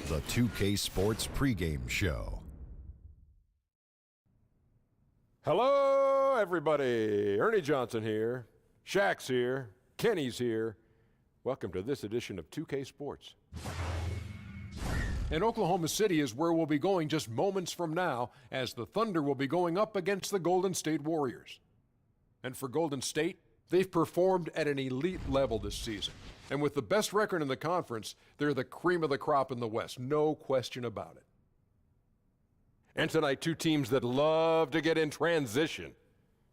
the 2K Sports pregame show. Hello, everybody. Ernie Johnson here. Shaq's here. Kenny's here. Welcome to this edition of 2K Sports. And Oklahoma City is where we'll be going just moments from now, as the Thunder will be going up against the Golden State Warriors. And for Golden State, they've performed at an elite level this season. And with the best record in the conference, they're the cream of the crop in the West. No question about it. And tonight, two teams that love to get in transition.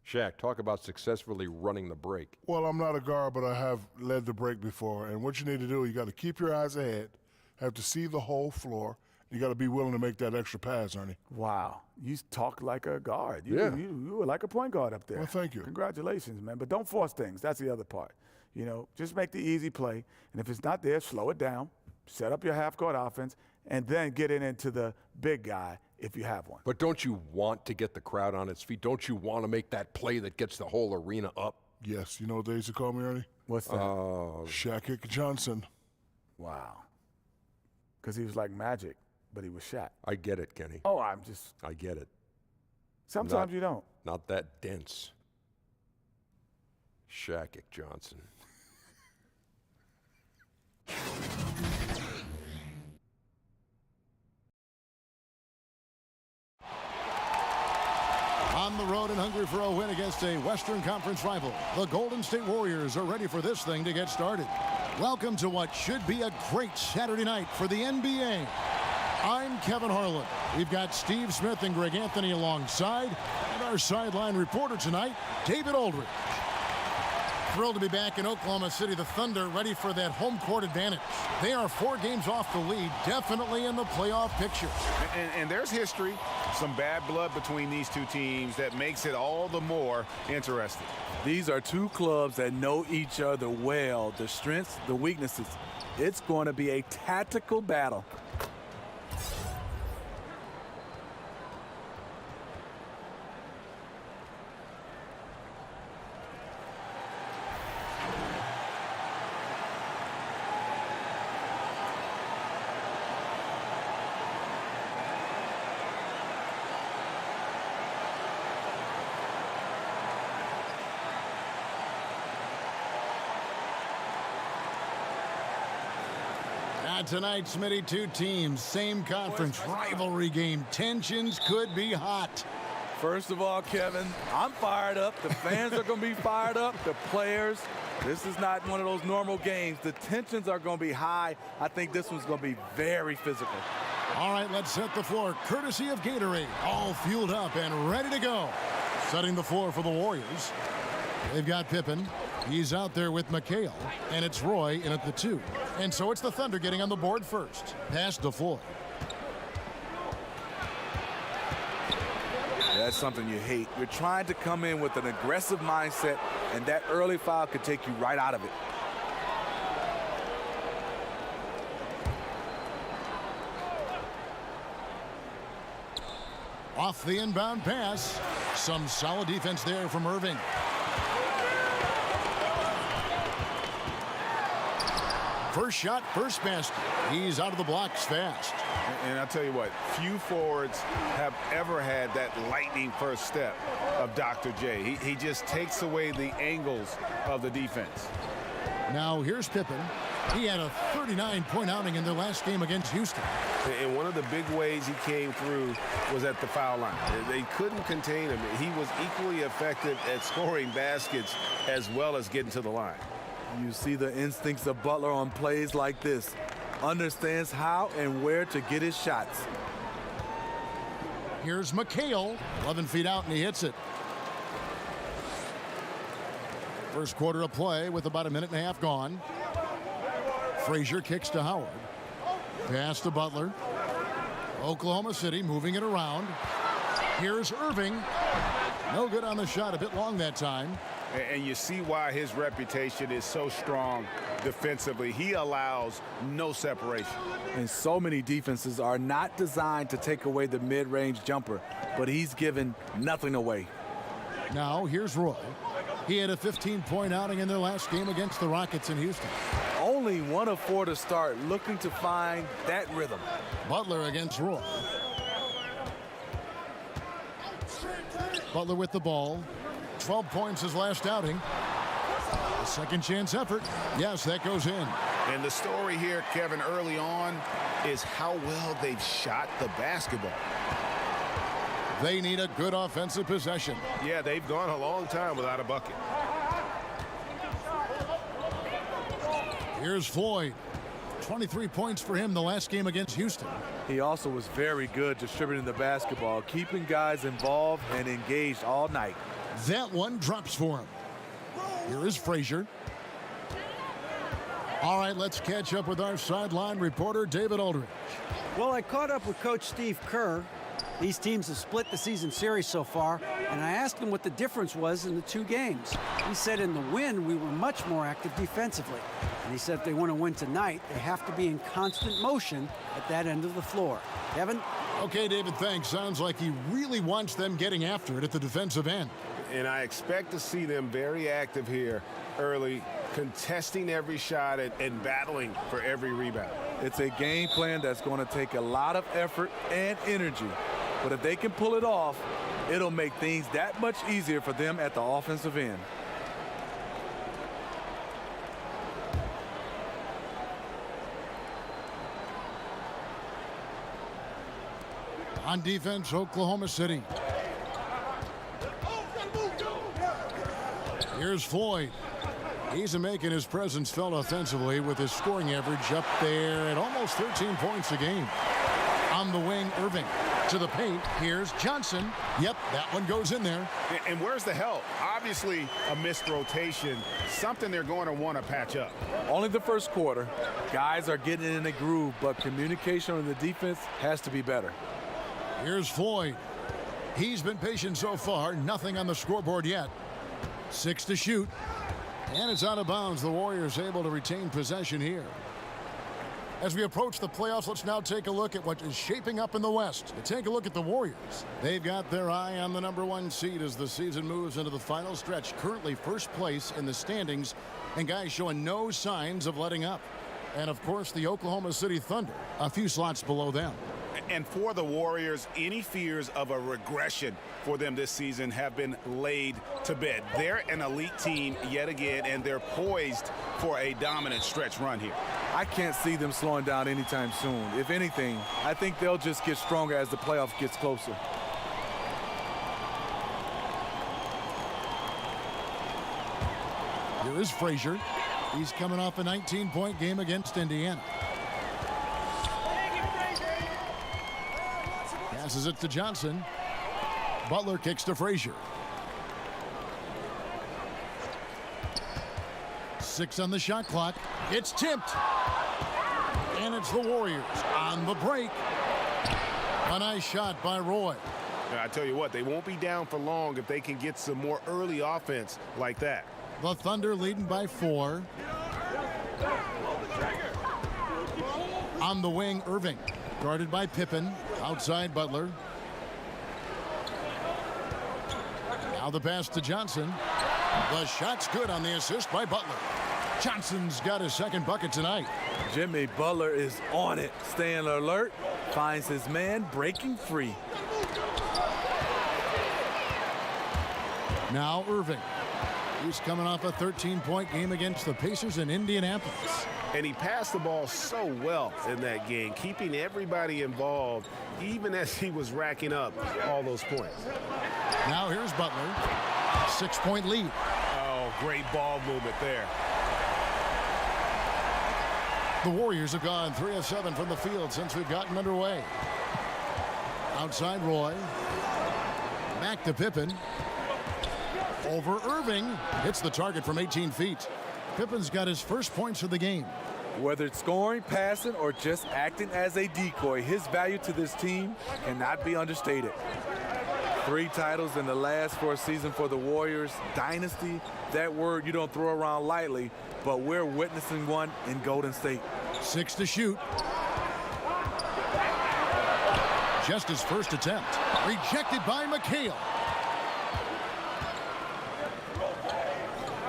Shaq, talk about successfully running the break. Well, I'm not a guard, but I have led the break before. And what you need to do, you got to keep your eyes ahead, have to see the whole floor. You got to be willing to make that extra pass, Ernie. Wow. You talk like a guard. Yeah. You were like a point guard up there. Well, thank you. Congratulations, man. But don't force things. That's the other part. You know, just make the easy play. And if it's not there, slow it down. Set up your half-court offense, and then get into the big guy if you have one. But don't you want to get the crowd on its feet? Don't you want to make that play that gets the whole arena up? Yes. You know what they used to call me, Ernie? What's that? Shaq Johnson. Wow. Because he was like Magic, but he was Shaq. I get it, Kenny. Oh, I get it. Sometimes you don't. Not that dense. Shaq Johnson. On the road and hungry for a win against a Western Conference rival, the Golden State Warriors are ready for this thing to get started. Welcome to what should be a great Saturday night for the NBA. I'm Kevin Harlan. We've got Steve Smith and Greg Anthony alongside, and our sideline reporter tonight, David Aldridge. Thrilled to be back in Oklahoma City. The Thunder ready for that home court advantage. They are 4 games off the lead, definitely in the playoff picture. And there's history, some bad blood between these two teams that makes it all the more interesting. These are two clubs that know each other well, the strengths, the weaknesses. It's going to be a tactical battle. Tonight, Smitty, two teams, same conference, rivalry game. Tensions could be hot. First of all, Kevin, I'm fired up. The fans are going to be fired up. The players. This is not one of those normal games. The tensions are going to be high. I think this one's going to be very physical. All right, let's set the floor. Courtesy of Gatorade. All fueled up and ready to go. Setting the floor for the Warriors. They've got Pippen. He's out there with McHale, and it's Roy in at the 2. And so it's the Thunder getting on the board first. Pass to Floyd. That's something you hate. You're trying to come in with an aggressive mindset, and that early foul could take you right out of it. Off the inbound pass. Some solid defense there from Irving. First shot, first basket. He's out of the blocks fast. And I'll tell you what, few forwards have ever had that lightning first step of Dr. J. He just takes away the angles of the defense. Now here's Pippen. He had a 39-point outing in their last game against Houston. And one of the big ways he came through was at the foul line. They couldn't contain him. He was equally effective at scoring baskets as well as getting to the line. You see the instincts of Butler on plays like this. Understands how and where to get his shots. Here's McHale, 11 feet out, and he hits it. First quarter of play with about a minute and a half gone. Frazier kicks to Howard. Pass to Butler. Oklahoma City moving it around. Here's Irving. No good on the shot, a bit long that time. And you see why his reputation is so strong defensively. He allows no separation. And so many defenses are not designed to take away the mid-range jumper, but he's given nothing away. Now here's Roy. He had a 15-point outing in their last game against the Rockets in Houston. Only 1 of 4 to start, looking to find that rhythm. Butler against Roy. Butler with the ball. 12 points his last outing. A second chance effort. Yes, that goes in. And the story here, Kevin, early on is how well they've shot the basketball. They need a good offensive possession. Yeah, they've gone a long time without a bucket. Here's Floyd. 23 points for him the last game against Houston. He also was very good distributing the basketball, keeping guys involved and engaged all night. That one drops for him. Here is Frazier. All right, let's catch up with our sideline reporter, David Aldridge. Well, I caught up with Coach Steve Kerr. These teams have split the season series so far, and I asked him what the difference was in the 2 games. He said in the win, we were much more active defensively. And he said if they want to win tonight, they have to be in constant motion at that end of the floor. Kevin? Okay, David, thanks. Sounds like he really wants them getting after it at the defensive end. And I expect to see them very active here early, contesting every shot and battling for every rebound. It's a game plan that's going to take a lot of effort and energy. But if they can pull it off, it'll make things that much easier for them at the offensive end. On defense, Oklahoma City. Here's Floyd. He's making his presence felt offensively with his scoring average up there at almost 13 points a game. On the wing, Irving. To the paint, here's Johnson. Yep, that one goes in there. And where's the help? Obviously a missed rotation, something they're going to want to patch up. Only the first quarter. Guys are getting in a groove, but communication on the defense has to be better. Here's Floyd. He's been patient so far, nothing on the scoreboard yet. 6 to shoot. And it's out of bounds. The Warriors able to retain possession here. As we approach the playoffs, let's now take a look at what is shaping up in the West. Take a look at the Warriors. They've got their eye on the #1 seed as the season moves into the final stretch. Currently first place in the standings, and guys showing no signs of letting up. And of course, the Oklahoma City Thunder, a few slots below them. And for the Warriors, any fears of a regression for them this season have been laid to bed. They're an elite team yet again, and they're poised for a dominant stretch run here. I can't see them slowing down anytime soon. If anything, I think they'll just get stronger as the playoff gets closer. Here is Frazier. He's coming off a 19-point game against Indiana. Passes it to Johnson. Butler kicks to Frazier. 6 on the shot clock. It's tipped. And it's the Warriors on the break. A nice shot by Roy. I tell you what, they won't be down for long if they can get some more early offense like that. The Thunder leading by 4. On the wing, Irving. Guarded by Pippen. Outside Butler. Now the pass to Johnson. The shot's good on the assist by Butler. Johnson's got his second bucket tonight. Jimmy Butler is on it, staying alert, finds his man breaking free. Now Irving. He's coming off a 13-point game against the Pacers in Indianapolis. And he passed the ball so well in that game, keeping everybody involved, even as he was racking up all those points. Now here's Butler. 6-point lead. Oh, great ball movement there. The Warriors have gone 3 of 7 from the field since we've gotten underway. Outside Roy. Back to Pippen. Over Irving. Hits the target from 18 feet. Pippen's got his first points of the game. Whether it's scoring, passing, or just acting as a decoy, his value to this team cannot be understated. 3 titles in the last 4 seasons for the Warriors. Dynasty, that word you don't throw around lightly, but we're witnessing one in Golden State. 6 to shoot. Just his first attempt. Rejected by McHale.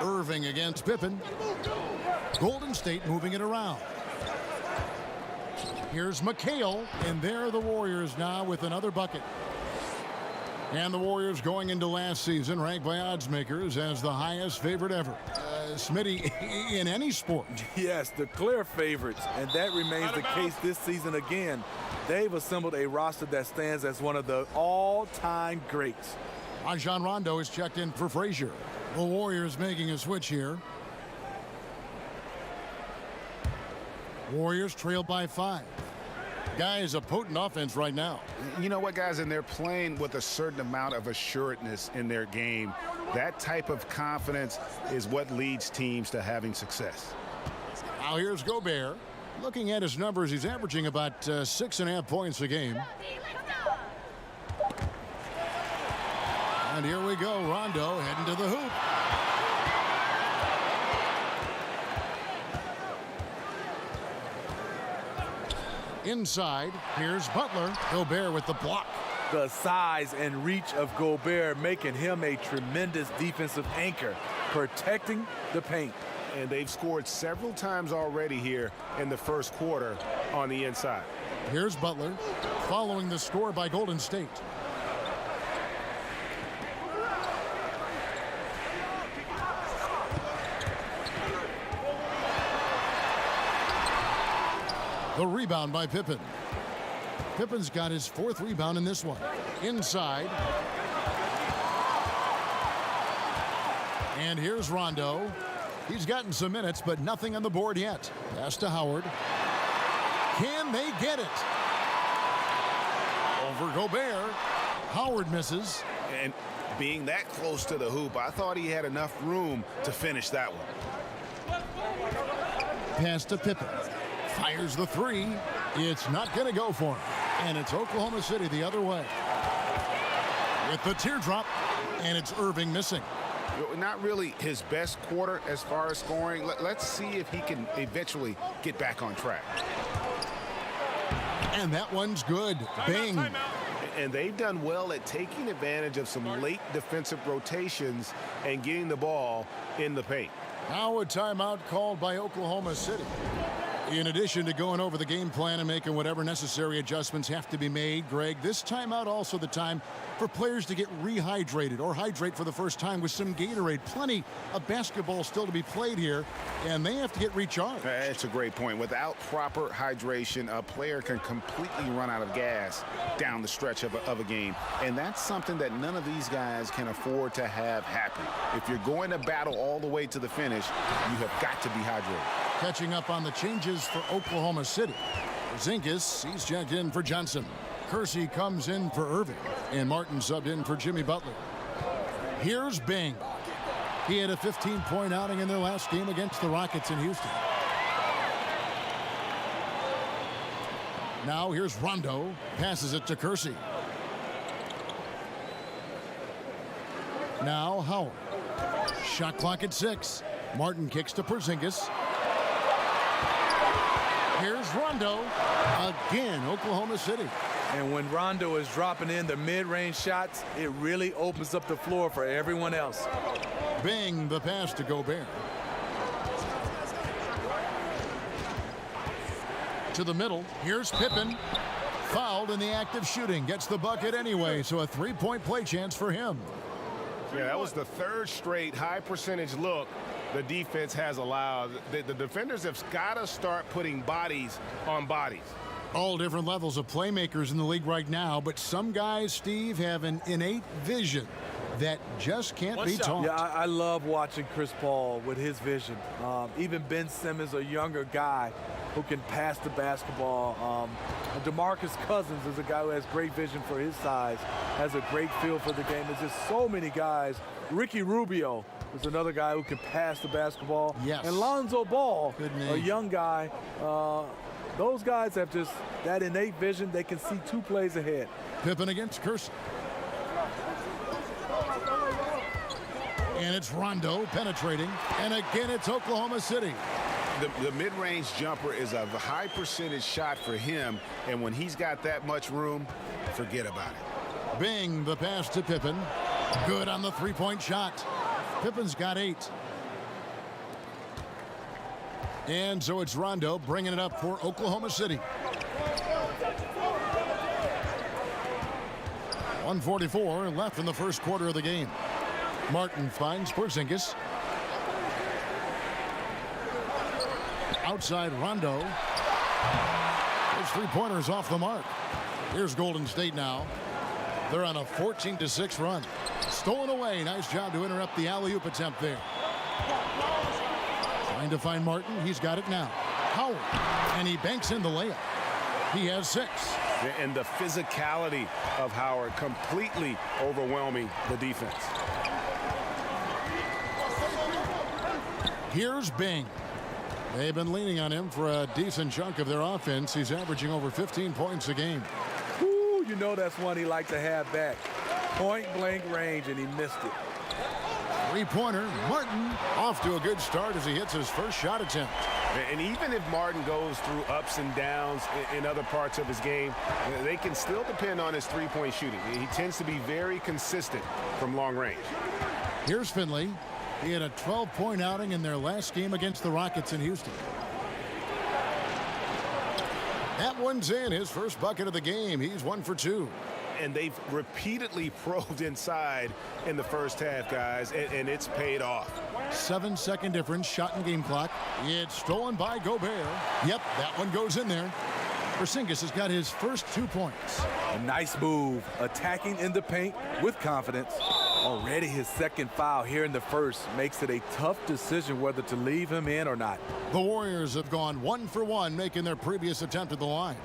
Irving against Pippen. Golden State moving it around. Here's McHale, and there are the Warriors now with another bucket. And the Warriors going into last season ranked by odds makers as the highest favorite ever. Smitty, in any sport. Yes, the clear favorites, and that remains the case this season again. They've assembled a roster that stands as one of the all-time greats. Rajon Rondo is checked in for Frazier. The Warriors making a switch here. Warriors trail by 5. Guys, a potent offense right now. You know what, guys, and they're playing with a certain amount of assuredness in their game. That type of confidence is what leads teams to having success. Now here's Gobert. Looking at his numbers, he's averaging about 6.5 points a game. And here we go, Rondo heading to the hoop. Inside, here's Butler. Gobert with the block. The size and reach of Gobert making him a tremendous defensive anchor, protecting the paint. And they've scored several times already here in the first quarter on the inside. Here's Butler, following the score by Golden State. The rebound by Pippen. Pippen's got his 4th rebound in this one. Inside. And here's Rondo. He's gotten some minutes, but nothing on the board yet. Pass to Howard. Can they get it? Over Gobert. Howard misses. And being that close to the hoop, I thought he had enough room to finish that one. Pass to Pippen. Fires the 3. It's not going to go for him. And it's Oklahoma City the other way. With the teardrop, and it's Irving missing. Not really his best quarter as far as scoring. Let's see if he can eventually get back on track. And that one's good. Bing. And they've done well at taking advantage of some late defensive rotations and getting the ball in the paint. Now a timeout called by Oklahoma City. In addition to going over the game plan and making whatever necessary adjustments have to be made, Greg, this timeout also the time for players to get rehydrated or hydrate for the first time with some Gatorade. Plenty of basketball still to be played here, and they have to get recharged. That's a great point. Without proper hydration, a player can completely run out of gas down the stretch of a game, and that's something that none of these guys can afford to have happen. If you're going to battle all the way to the finish, you have got to be hydrated. Catching up on the changes for Oklahoma City. Zinkis, he's checked in for Johnson. Kersey comes in for Irving. And Martin subbed in for Jimmy Butler. Here's Bing. He had a 15-point outing in their last game against the Rockets in Houston. Now here's Rondo. Passes it to Kersey. Now Howard. Shot clock at 6. Martin kicks to Porzingis. Here's Rondo. Again, Oklahoma City. And when Rondo is dropping in the mid-range shots, it really opens up the floor for everyone else. Bing, the pass to Gobert. To the middle. Here's Pippen. Fouled in the act of shooting. Gets the bucket anyway, so a 3-point play chance for him. Yeah, that was the 3rd straight high percentage look the defense has allowed. The defenders have got to start putting bodies on bodies. All different levels of playmakers in the league right now, but some guys, Steve, have an innate vision that just can't be taught. Yeah, I love watching Chris Paul with his vision. Even Ben Simmons, a younger guy who can pass the basketball. DeMarcus Cousins is a guy who has great vision for his size, has a great feel for the game. There's just so many guys. Ricky Rubio is another guy who can pass the basketball. Yes. And Lonzo Ball, good name. a young guy. Those guys have just that innate vision. They can see 2 plays ahead. Pippen against Kersey. And it's Rondo penetrating. And again, it's Oklahoma City. The mid-range jumper is a high percentage shot for him, and when he's got that much room, forget about it. Bing, the pass to Pippen. Good on the 3-point shot. Pippen's got 8. And so it's Rondo bringing it up for Oklahoma City. 1:44 left in the first quarter of the game. Martin finds Porzingis. Outside Rondo. Those three-pointers off the mark. Here's Golden State now. They're on a 14-6 run. Stolen away. Nice job to interrupt the alley-oop attempt there. Trying to find Martin. He's got it now. Howard. And he banks in the layup. He has 6. And the physicality of Howard completely overwhelming the defense. Here's Bing. They've been leaning on him for a decent chunk of their offense. He's averaging over 15 points a game. Ooh, you know that's one he liked to have back. Point-blank range, and he missed it. Three-pointer. Martin off to a good start as he hits his first shot attempt. And even if Martin goes through ups and downs in other parts of his game, they can still depend on his three-point shooting. He tends to be very consistent from long range. Here's Finley. He had a 12-point outing in their last game against the Rockets in Houston. That one's in. His first bucket of the game. He's 1 for 2. And they've repeatedly probed inside in the first half, guys, and it's paid off. 7-second difference, shot and game clock. It's stolen by Gobert. Yep, that one goes in there. Porzingis has got his first 2 points. A nice move, attacking in the paint with confidence. Already his second foul here in the first makes it a tough decision whether to leave him in or not. The Warriors have gone 1 for 1, making their previous attempt at the line.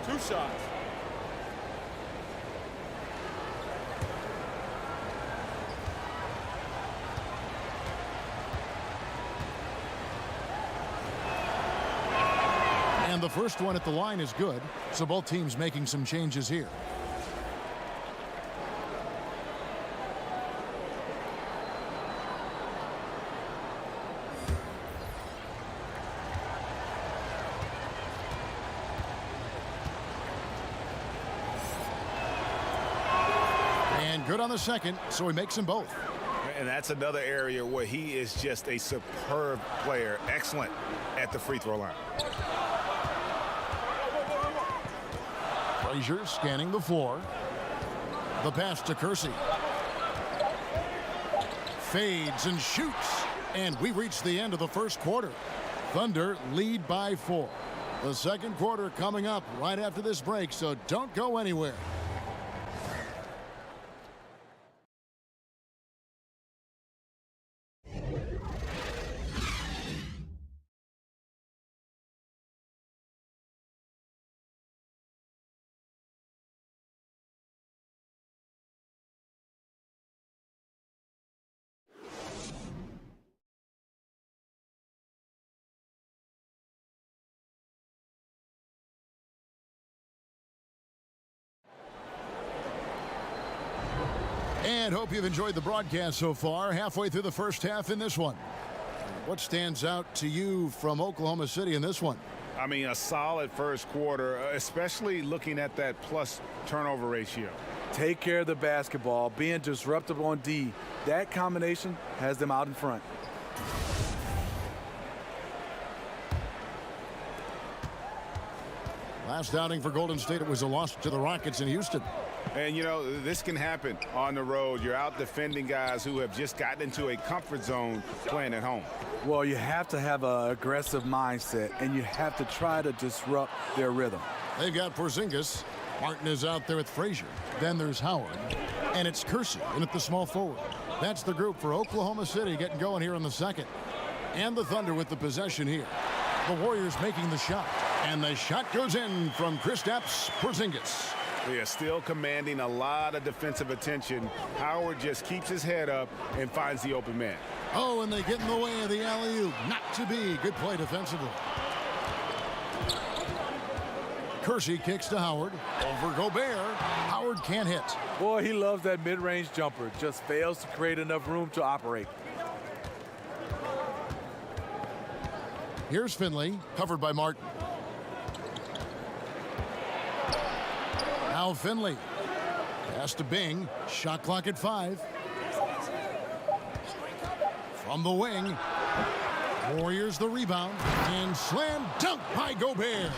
Two shots. And the first one at the line is good, so both teams making some changes here. And good on the second, so he makes them both. And that's another area where he is just a superb player. Excellent at the free throw line. Frazier scanning the floor. The pass to Kersey. Fades and shoots. And we reach the end of the first quarter. Thunder lead by 4. The second quarter coming up right after this break, so don't go anywhere. And hope you've enjoyed the broadcast so far. Halfway through the first half in this one. What stands out to you from Oklahoma City in this one? I mean, a solid first quarter, especially looking at that plus turnover ratio. Take care of the basketball, being disruptive on D. That combination has them out in front. Last outing for Golden State, it was a loss to the Rockets in Houston. And, you know, this can happen on the road. You're out defending guys who have just gotten into a comfort zone playing at home. Well, you have to have an aggressive mindset, and you have to try to disrupt their rhythm. They've got Porzingis. Martin is out there with Frazier. Then there's Howard. And it's Kersey in at the small forward. That's the group for Oklahoma City getting going here in the second. And the Thunder with the possession here. The Warriors making the shot. And the shot goes in from Kristaps Porzingis. They are still commanding a lot of defensive attention. Howard just keeps his head up and finds the open man. Oh, and they get in the way of the alley-oop. Not to be. Good play defensively. Kersey kicks to Howard. Over Gobert. Howard can't hit. Boy, he loves that mid-range jumper. Just fails to create enough room to operate. Here's Finley, covered by Martin. Now Finley. Pass to Bing. Shot clock at 5. From the wing. Warriors the rebound. And slam dunk by Gobert.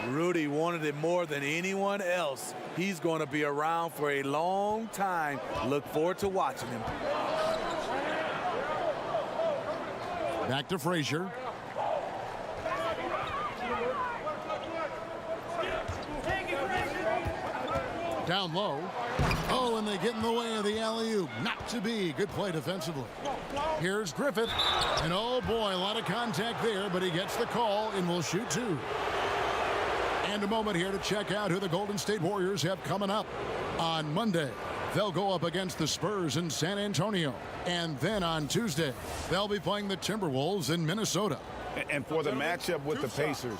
Rudy wanted it more than anyone else. He's going to be around for a long time. Look forward to watching him. Back to Frazier. Down low. Oh, and they get in the way of the alley-oop. Not to be. Good play defensively. Here's Griffith. And oh boy, a lot of contact there, but he gets the call and will shoot 2. And a moment here to check out who the Golden State Warriors have coming up. On Monday, they'll go up against the Spurs in San Antonio. And then on Tuesday, they'll be playing the Timberwolves in Minnesota. And for the matchup with the Pacers,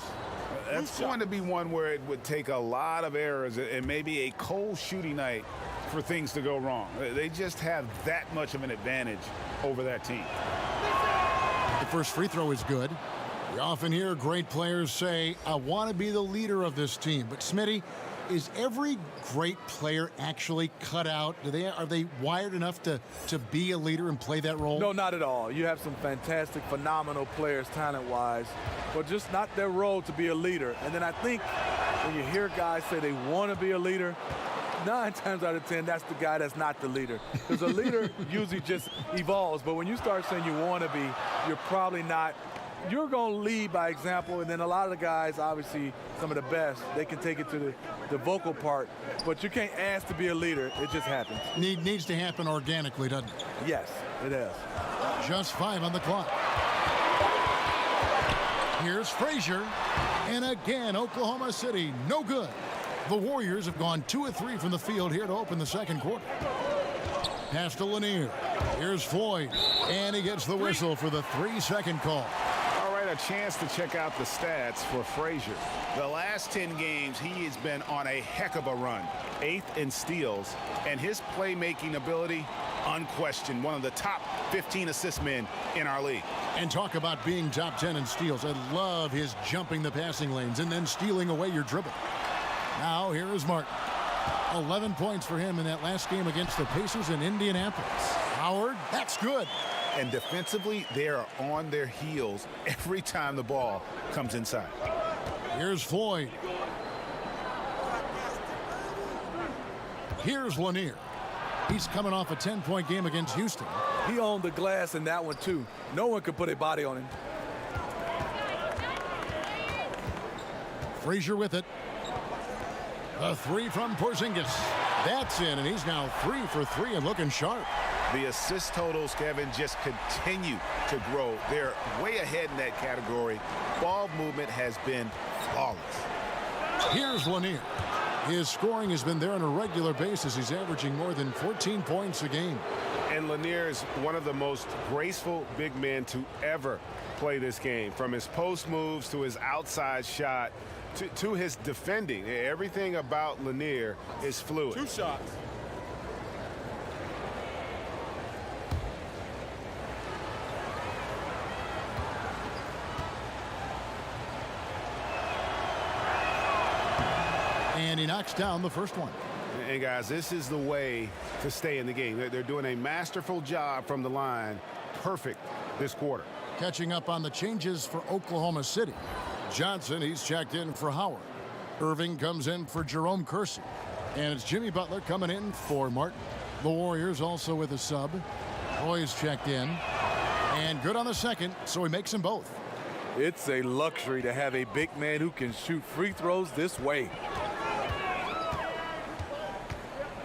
that's going to be one where it would take a lot of errors and maybe a cold shooting night for things to go wrong. They just have that much of an advantage over that team. The first free throw is good. We often hear great players say, I want to be the leader of this team. But Smitty, is every great player actually cut out? Are they wired enough to be a leader and play that role? No, not at all. You have some fantastic, phenomenal players talent-wise, but just not their role to be a leader. And then I think when you hear guys say they want to be a leader, 9 times out of 10, that's the guy that's not the leader. Because a leader usually just evolves. But when you start saying you want to be, you're probably not. You're going to lead by example, and then a lot of the guys, obviously, some of the best, they can take it to the vocal part. But you can't ask to be a leader. It just happens. Needs to happen organically, doesn't it? Yes, it does. Just 5 on the clock. Here's Frazier. And again, Oklahoma City, no good. The Warriors have gone 2 of 3 from the field here to open the second quarter. Pass to Lanier. Here's Floyd. And he gets the whistle for the 3-second call. A chance to check out the stats for Frazier. The last 10 games, he has been on a heck of a run. 8th in steals, and his playmaking ability, unquestioned, one of the top 15 assist men in our league. And talk about being top 10 in steals. I love his jumping the passing lanes and then stealing away your dribble. Now here is Martin. 11 points for him in that last game against the Pacers in Indianapolis. Howard, that's good. And defensively, they are on their heels every time the ball comes inside. Here's Floyd. Here's Lanier. He's coming off a 10-point game against Houston. He owned the glass in that one, too. No one could put a body on him. Frazier with it. A 3 from Porzingis. That's in, and he's now 3 for 3 and looking sharp. The assist totals, Kevin, just continue to grow. They're way ahead in that category. Ball movement has been flawless. Here's Lanier. His scoring has been there on a regular basis. He's averaging more than 14 points a game. And Lanier is one of the most graceful big men to ever play this game. From his post moves to his outside shot to his defending. Everything about Lanier is fluid. 2 shots. And he knocks down the first one. And guys, this is the way to stay in the game. They're doing a masterful job from the line. Perfect this quarter. Catching up on the changes for Oklahoma City. Johnson, he's checked in for Howard. Irving comes in for Jerome Kersey. And it's Jimmy Butler coming in for Martin. The Warriors also with a sub. Roy's checked in. And good on the second, so he makes them both. It's a luxury to have a big man who can shoot free throws this way.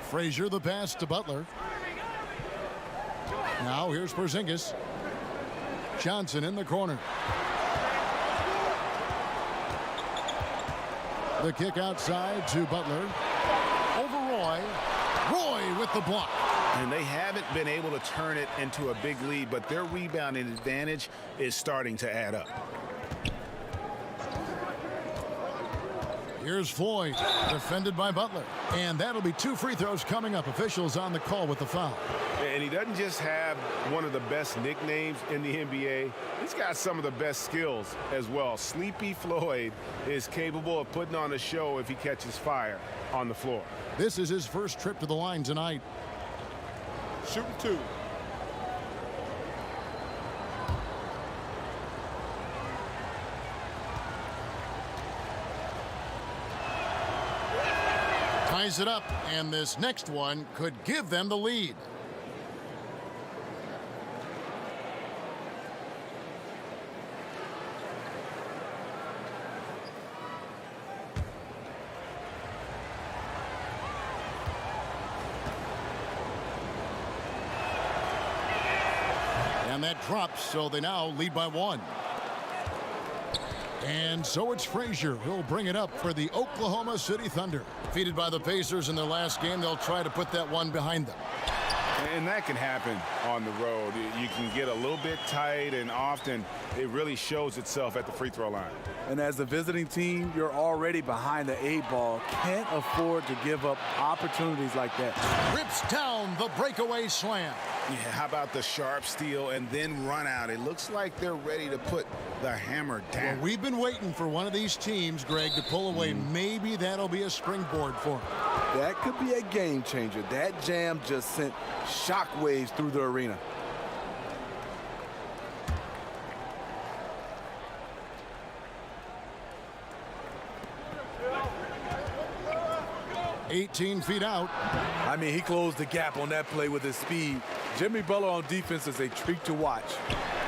Frazier the pass to Butler. Now here's Porzingis. Johnson in the corner. The kick outside to Butler. Over Roy. Roy with the block. And they haven't been able to turn it into a big lead, but their rebounding advantage is starting to add up. Here's Floyd, defended by Butler. And that'll be 2 free throws coming up. Officials on the call with the foul. And he doesn't just have one of the best nicknames in the NBA. He's got some of the best skills as well. Sleepy Floyd is capable of putting on a show if he catches fire on the floor. This is his first trip to the line tonight. Shooting 2. Ties it up, and this next one could give them the lead. And that drops, so they now lead by 1. And so it's Frazier who'll bring it up for the Oklahoma City Thunder. Defeated by the Pacers in their last game, they'll try to put that one behind them. And that can happen on the road. You can get a little bit tight, and often it really shows itself at the free throw line. And as a visiting team, you're already behind the 8 ball. Can't afford to give up opportunities like that. Rips down the breakaway slam. Yeah, how about the sharp steal and then run out? It looks like they're ready to put the hammer down. Well, we've been waiting for one of these teams, Greg, to pull away. Maybe that'll be a springboard for them. That could be a game changer. That jam just sent shockwaves through the arena. "18 feet out. I mean, he closed the gap on that play with his speed. Jimmy Butler on defense is a treat to watch.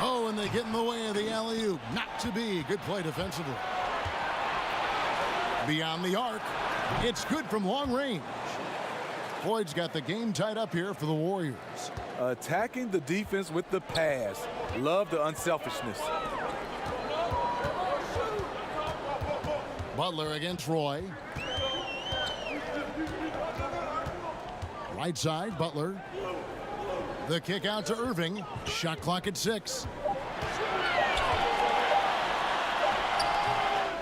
Oh, and they get in the way of the alley-oop. Not to be. Good play defensively. Beyond the arc. It's good from long range. Floyd's got the game tied up here for the Warriors. Attacking the defense with the pass. Love the unselfishness. Butler against Roy. Right side, Butler. The kick out to Irving. Shot clock at 6.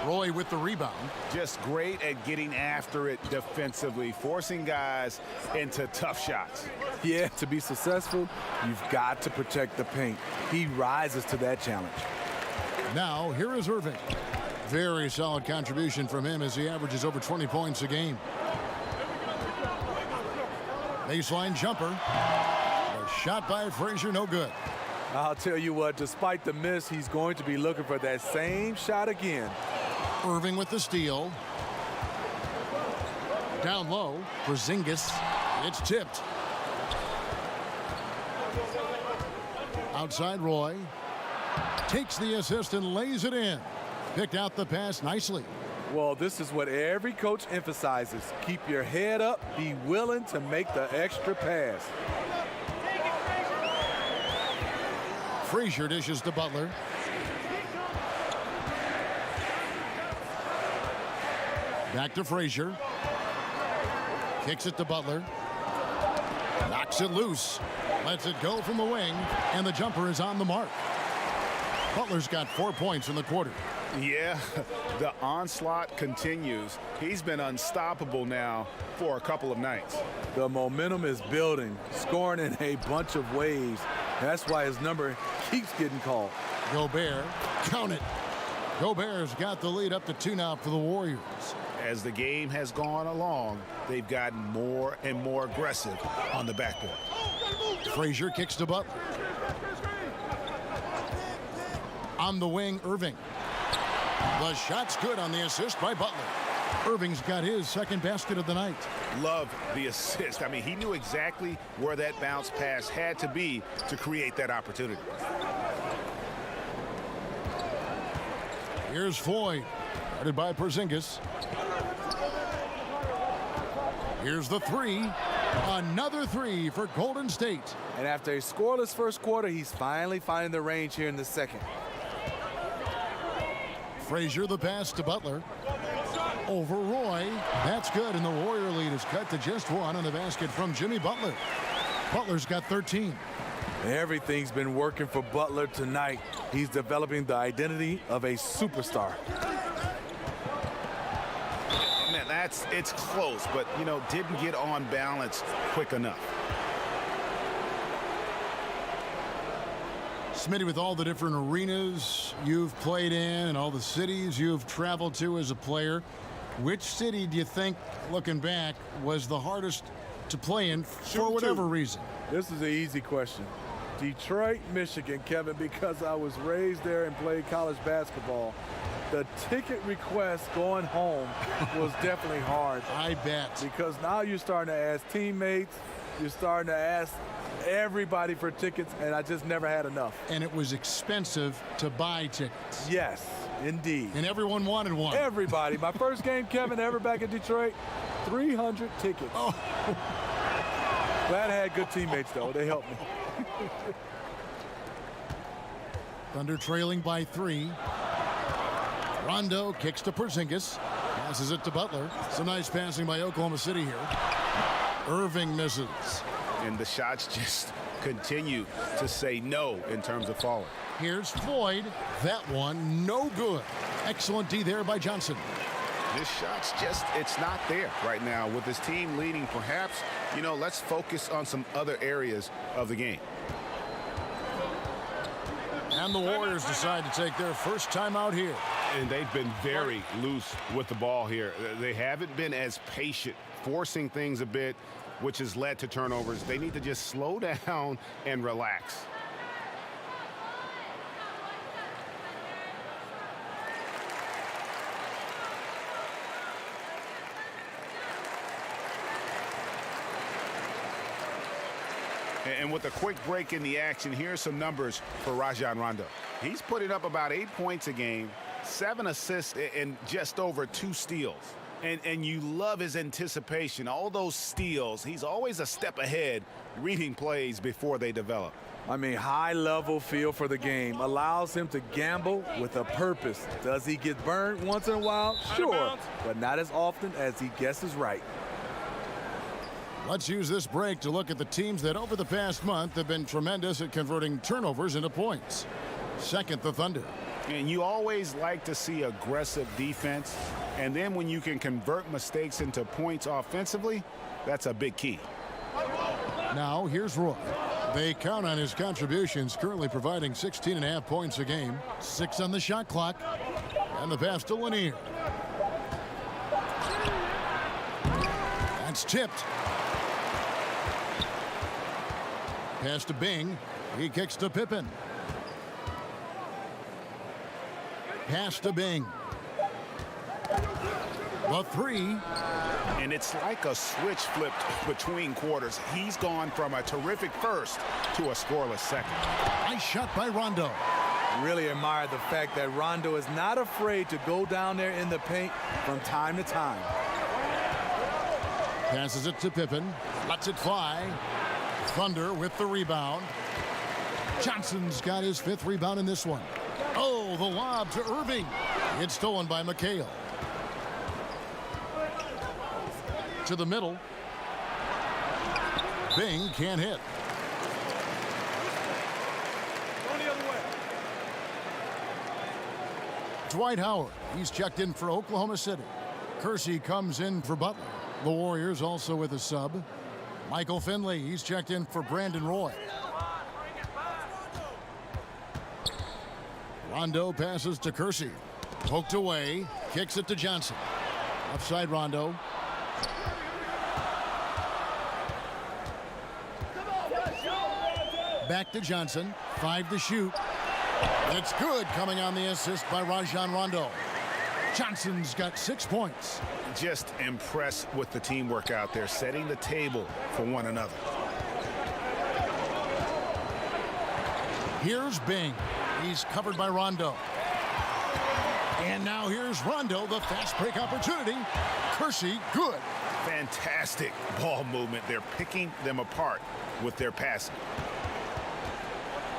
Roy with the rebound. Just great at getting after it defensively, forcing guys into tough shots. Yeah, to be successful, you've got to protect the paint. He rises to that challenge. Now, here is Irving. Very solid contribution from him as he averages over 20 points a game. Baseline jumper. A shot by Frazier, no good. I'll tell you what, despite the miss, he's going to be looking for that same shot again. Irving with the steal. Down low, Porzingis. It's tipped. Outside Roy. Takes the assist and lays it in. Picked out the pass nicely. Well, this is what every coach emphasizes. Keep your head up. Be willing to make the extra pass. Frazier dishes to Butler. Back to Frazier. Kicks it to Butler. Knocks it loose. Lets it go from the wing. And the jumper is on the mark. Butler's got 4 points in the quarter. Yeah, the onslaught continues. He's been unstoppable now for a couple of nights. The momentum is building, scoring in a bunch of ways. That's why his number keeps getting called. Gobert, count it. Gobert's got the lead up to 2 now for the Warriors. As the game has gone along, they've gotten more and more aggressive on the backboard. Frazier kicks to Butler. On the wing, Irving. The shot's good on the assist by Butler. Irving's got his second basket of the night. Love the assist. I mean, he knew exactly where that bounce pass had to be to create that opportunity. Here's Floyd, guarded by Porzingis. Here's the 3. Another 3 for Golden State. And after a scoreless first quarter, he's finally finding the range here in the second. Frazier the pass to Butler. Over Roy. That's good, and the Warrior lead is cut to just 1 on the basket from Jimmy Butler. Butler's got 13. Everything's been working for Butler tonight. He's developing the identity of a superstar. it's close, but, you know, didn't get on balance quick enough. Smitty, with all the different arenas you've played in and all the cities you've traveled to as a player, which city do you think, looking back, was the hardest to play in for whatever reason? This is an easy question. Detroit, Michigan, Kevin, because I was raised there and played college basketball. The ticket request going home was definitely hard. I bet. Because now you're starting to ask teammates, you're starting to ask everybody for tickets, and I just never had enough. And it was expensive to buy tickets. Yes, indeed. And everyone wanted one. Everybody. My first game, Kevin, ever back in Detroit, 300 tickets. Oh. Glad I had good teammates, though. They helped me. Thunder trailing by 3. Rondo kicks to Porzingis. Passes it to Butler. Some nice passing by Oklahoma City here. Irving misses. And the shots just continue to say no in terms of falling. Here's Floyd. That one no good. Excellent D there by Johnson. This shot's just, it's not there right now. With his team leading, perhaps, you know, let's focus on some other areas of the game. And the Warriors decide to take their first time out here. And they've been very loose with the ball here. They haven't been as patient, forcing things a bit, which has led to turnovers. They need to just slow down and relax. And with a quick break in the action, here's some numbers for Rajon Rondo. He's putting up about 8 points a game, 7 assists, and just over 2 steals. And you love his anticipation. All those steals, he's always a step ahead, reading plays before they develop. I mean, high-level feel for the game allows him to gamble with a purpose. Does he get burned once in a while? Sure, but not as often as he guesses right. Let's use this break to look at the teams that over the past month have been tremendous at converting turnovers into points. Second, the Thunder. And you always like to see aggressive defense. And then when you can convert mistakes into points offensively, that's a big key. Now, here's Roy. They count on his contributions, currently providing 16.5 points a game. 6 on the shot clock. And the pass to Lanier. That's tipped. Pass to Bing. He kicks to Pippen. Pass to Bing. The 3. And it's like a switch flipped between quarters. He's gone from a terrific first to a scoreless second. Nice shot by Rondo. Really admire the fact that Rondo is not afraid to go down there in the paint from time to time. Passes it to Pippen. Lets it fly. Thunder with the rebound. Johnson's got his 5th rebound in this one. Oh, the lob to Irving. It's stolen by McHale. To the middle. Bing can't hit. Dwight Howard. He's checked in for Oklahoma City. Kersey comes in for Butler. The Warriors also with a sub. Michael Finley, he's checked in for Brandon Roy. Rondo passes to Kersey. Poked away, kicks it to Johnson. Offside Rondo. Back to Johnson, 5 to shoot. It's good, coming on the assist by Rajon Rondo. Johnson's got 6 points. Just impressed with the teamwork out there, setting the table for one another. Here's Bing. He's covered by Rondo. And now here's Rondo, the fast break opportunity. Kersey, good. Fantastic ball movement. They're picking them apart with their passing.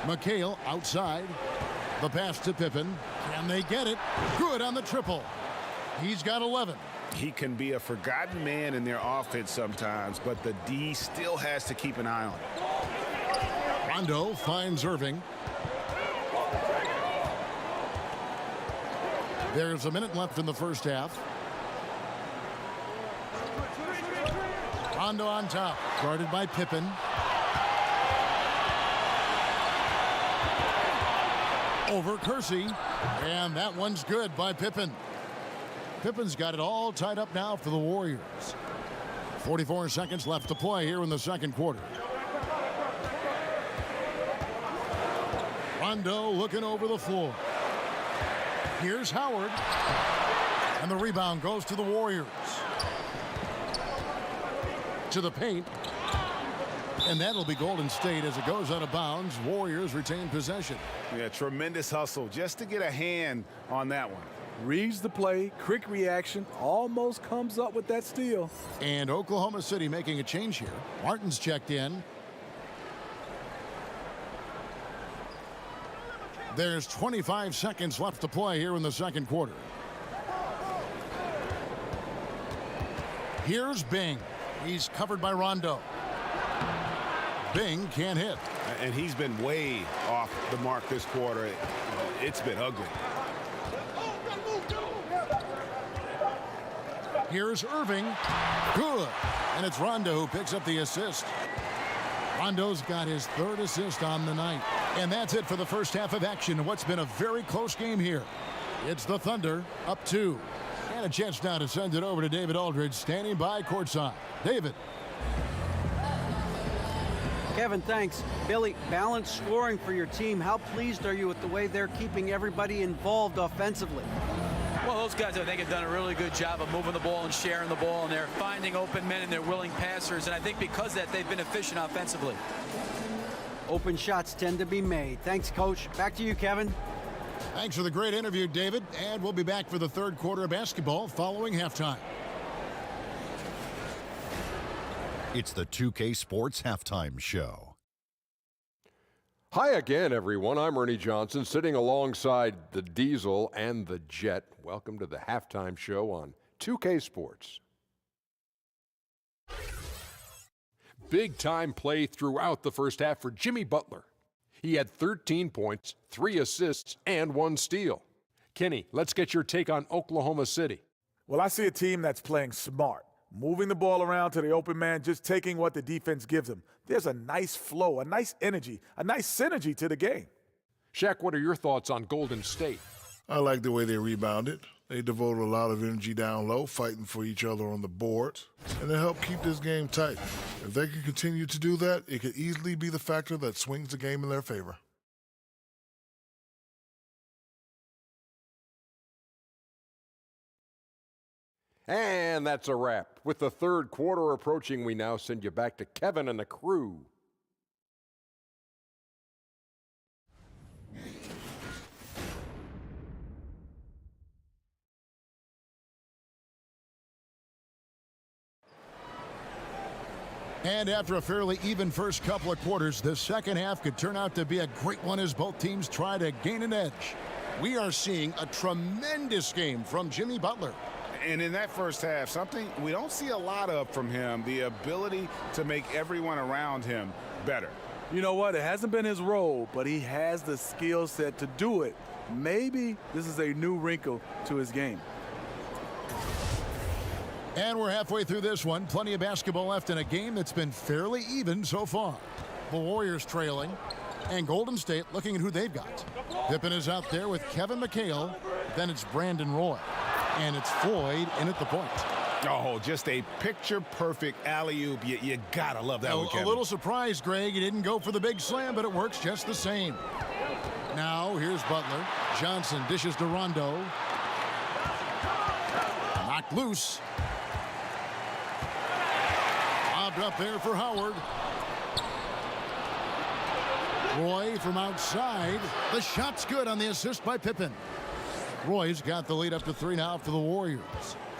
McHale outside. The pass to Pippen. Can they get it? Good on the triple. He's got 11. He can be a forgotten man in their offense sometimes, but the D still has to keep an eye on him. Rondo finds Irving. There's a minute left in the first half. Rondo on top, guarded by Pippen. Over Kersey, and that one's good by Pippen. Pippen's got it all tied up now for the Warriors. 44 seconds left to play here in the second quarter. Rondo looking over the floor. Here's Howard. And the rebound goes to the Warriors. To the paint. And that'll be Golden State as it goes out of bounds. Warriors retain possession. Yeah, tremendous hustle just to get a hand on that one. Reads the play, quick reaction, almost comes up with that steal. And Oklahoma City making a change here. Martin's checked in. There's 25 seconds left to play here in the second quarter. Here's Bing. He's covered by Rondo. Bing can't hit. And he's been way off the mark this quarter. It's been ugly. Here's Irving. Good. And it's Rondo who picks up the assist. Rondo's got his third assist on the night. And that's it for the first half of action in what's been a very close game here. It's the Thunder up 2. And a chance now to send it over to David Aldridge standing by courtside. David. Kevin, thanks. Billy, balanced scoring for your team. How pleased are you with the way they're keeping everybody involved offensively? Well, those guys, I think, have done a really good job of moving the ball and sharing the ball, and they're finding open men and they're willing passers, and I think because of that, they've been efficient offensively. Open shots tend to be made. Thanks, Coach. Back to you, Kevin. Thanks for the great interview, David. And we'll be back for the third quarter of basketball following halftime. It's the 2K Sports Halftime Show. Hi again, everyone. I'm Ernie Johnson, sitting alongside the Diesel and the Jet. Welcome to the halftime show on 2K Sports. Big-time play throughout the first half for Jimmy Butler. He had 13 points, 3 assists, and 1 steal. Kenny, let's get your take on Oklahoma City. Well, I see a team that's playing smart, moving the ball around to the open man, just taking what the defense gives them. There's a nice flow, a nice energy, a nice synergy to the game. Shaq, what are your thoughts on Golden State? I like the way they rebounded. They devoted a lot of energy down low, fighting for each other on the boards, and they helped keep this game tight. If they can continue to do that, it could easily be the factor that swings the game in their favor. And that's a wrap. With the third quarter approaching, we now send you back to Kevin and the crew. And after a fairly even first couple of quarters, the second half could turn out to be a great one as both teams try to gain an edge. We are seeing a tremendous game from Jimmy Butler. And in that first half, something we don't see a lot of from him, the ability to make everyone around him better. You know what? It hasn't been his role, but he has the skill set to do it. Maybe this is a new wrinkle to his game. And we're halfway through this one. Plenty of basketball left in a game that's been fairly even so far. The Warriors trailing, and Golden State looking at who they've got. Pippen is out there with Kevin McHale. Then it's Brandon Roy. And it's Floyd in at the point. Oh, just a picture-perfect alley-oop. You gotta love that one, Kevin. A little surprised, Greg. He didn't go for the big slam, but it works just the same. Now, here's Butler. Johnson dishes to Rondo. Knocked loose. Lobbed up there for Howard. Roy from outside. The shot's good on the assist by Pippen. Roy's got the lead up to 3 now for the Warriors.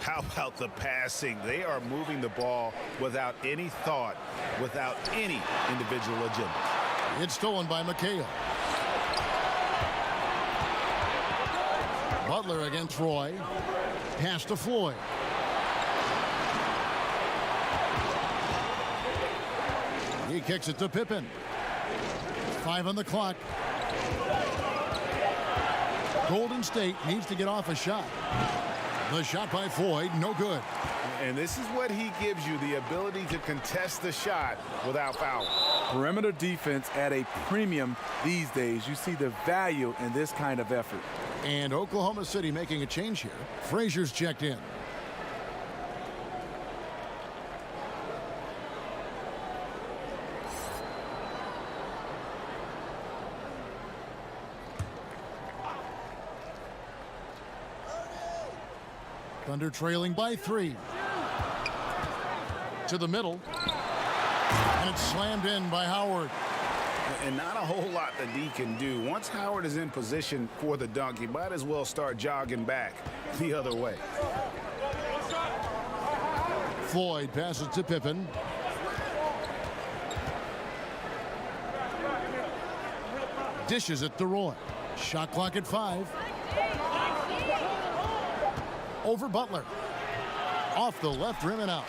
How about the passing? They are moving the ball without any thought, without any individual agenda. It's stolen by McHale. Butler against Roy. Pass to Floyd. He kicks it to Pippen. 5 on the clock. Golden State needs to get off a shot. The shot by Floyd, no good. And this is what he gives you, the ability to contest the shot without fouling. Perimeter defense at a premium these days. You see the value in this kind of effort. And Oklahoma City making a change here. Frazier's checked in. Thunder trailing by 3. To the middle. And it's slammed in by Howard. And not a whole lot that D can do. Once Howard is in position for the dunk, he might as well start jogging back the other way. Floyd passes to Pippen. Dishes it to Roy. Shot clock at 5. Over Butler. Off the left rim and out.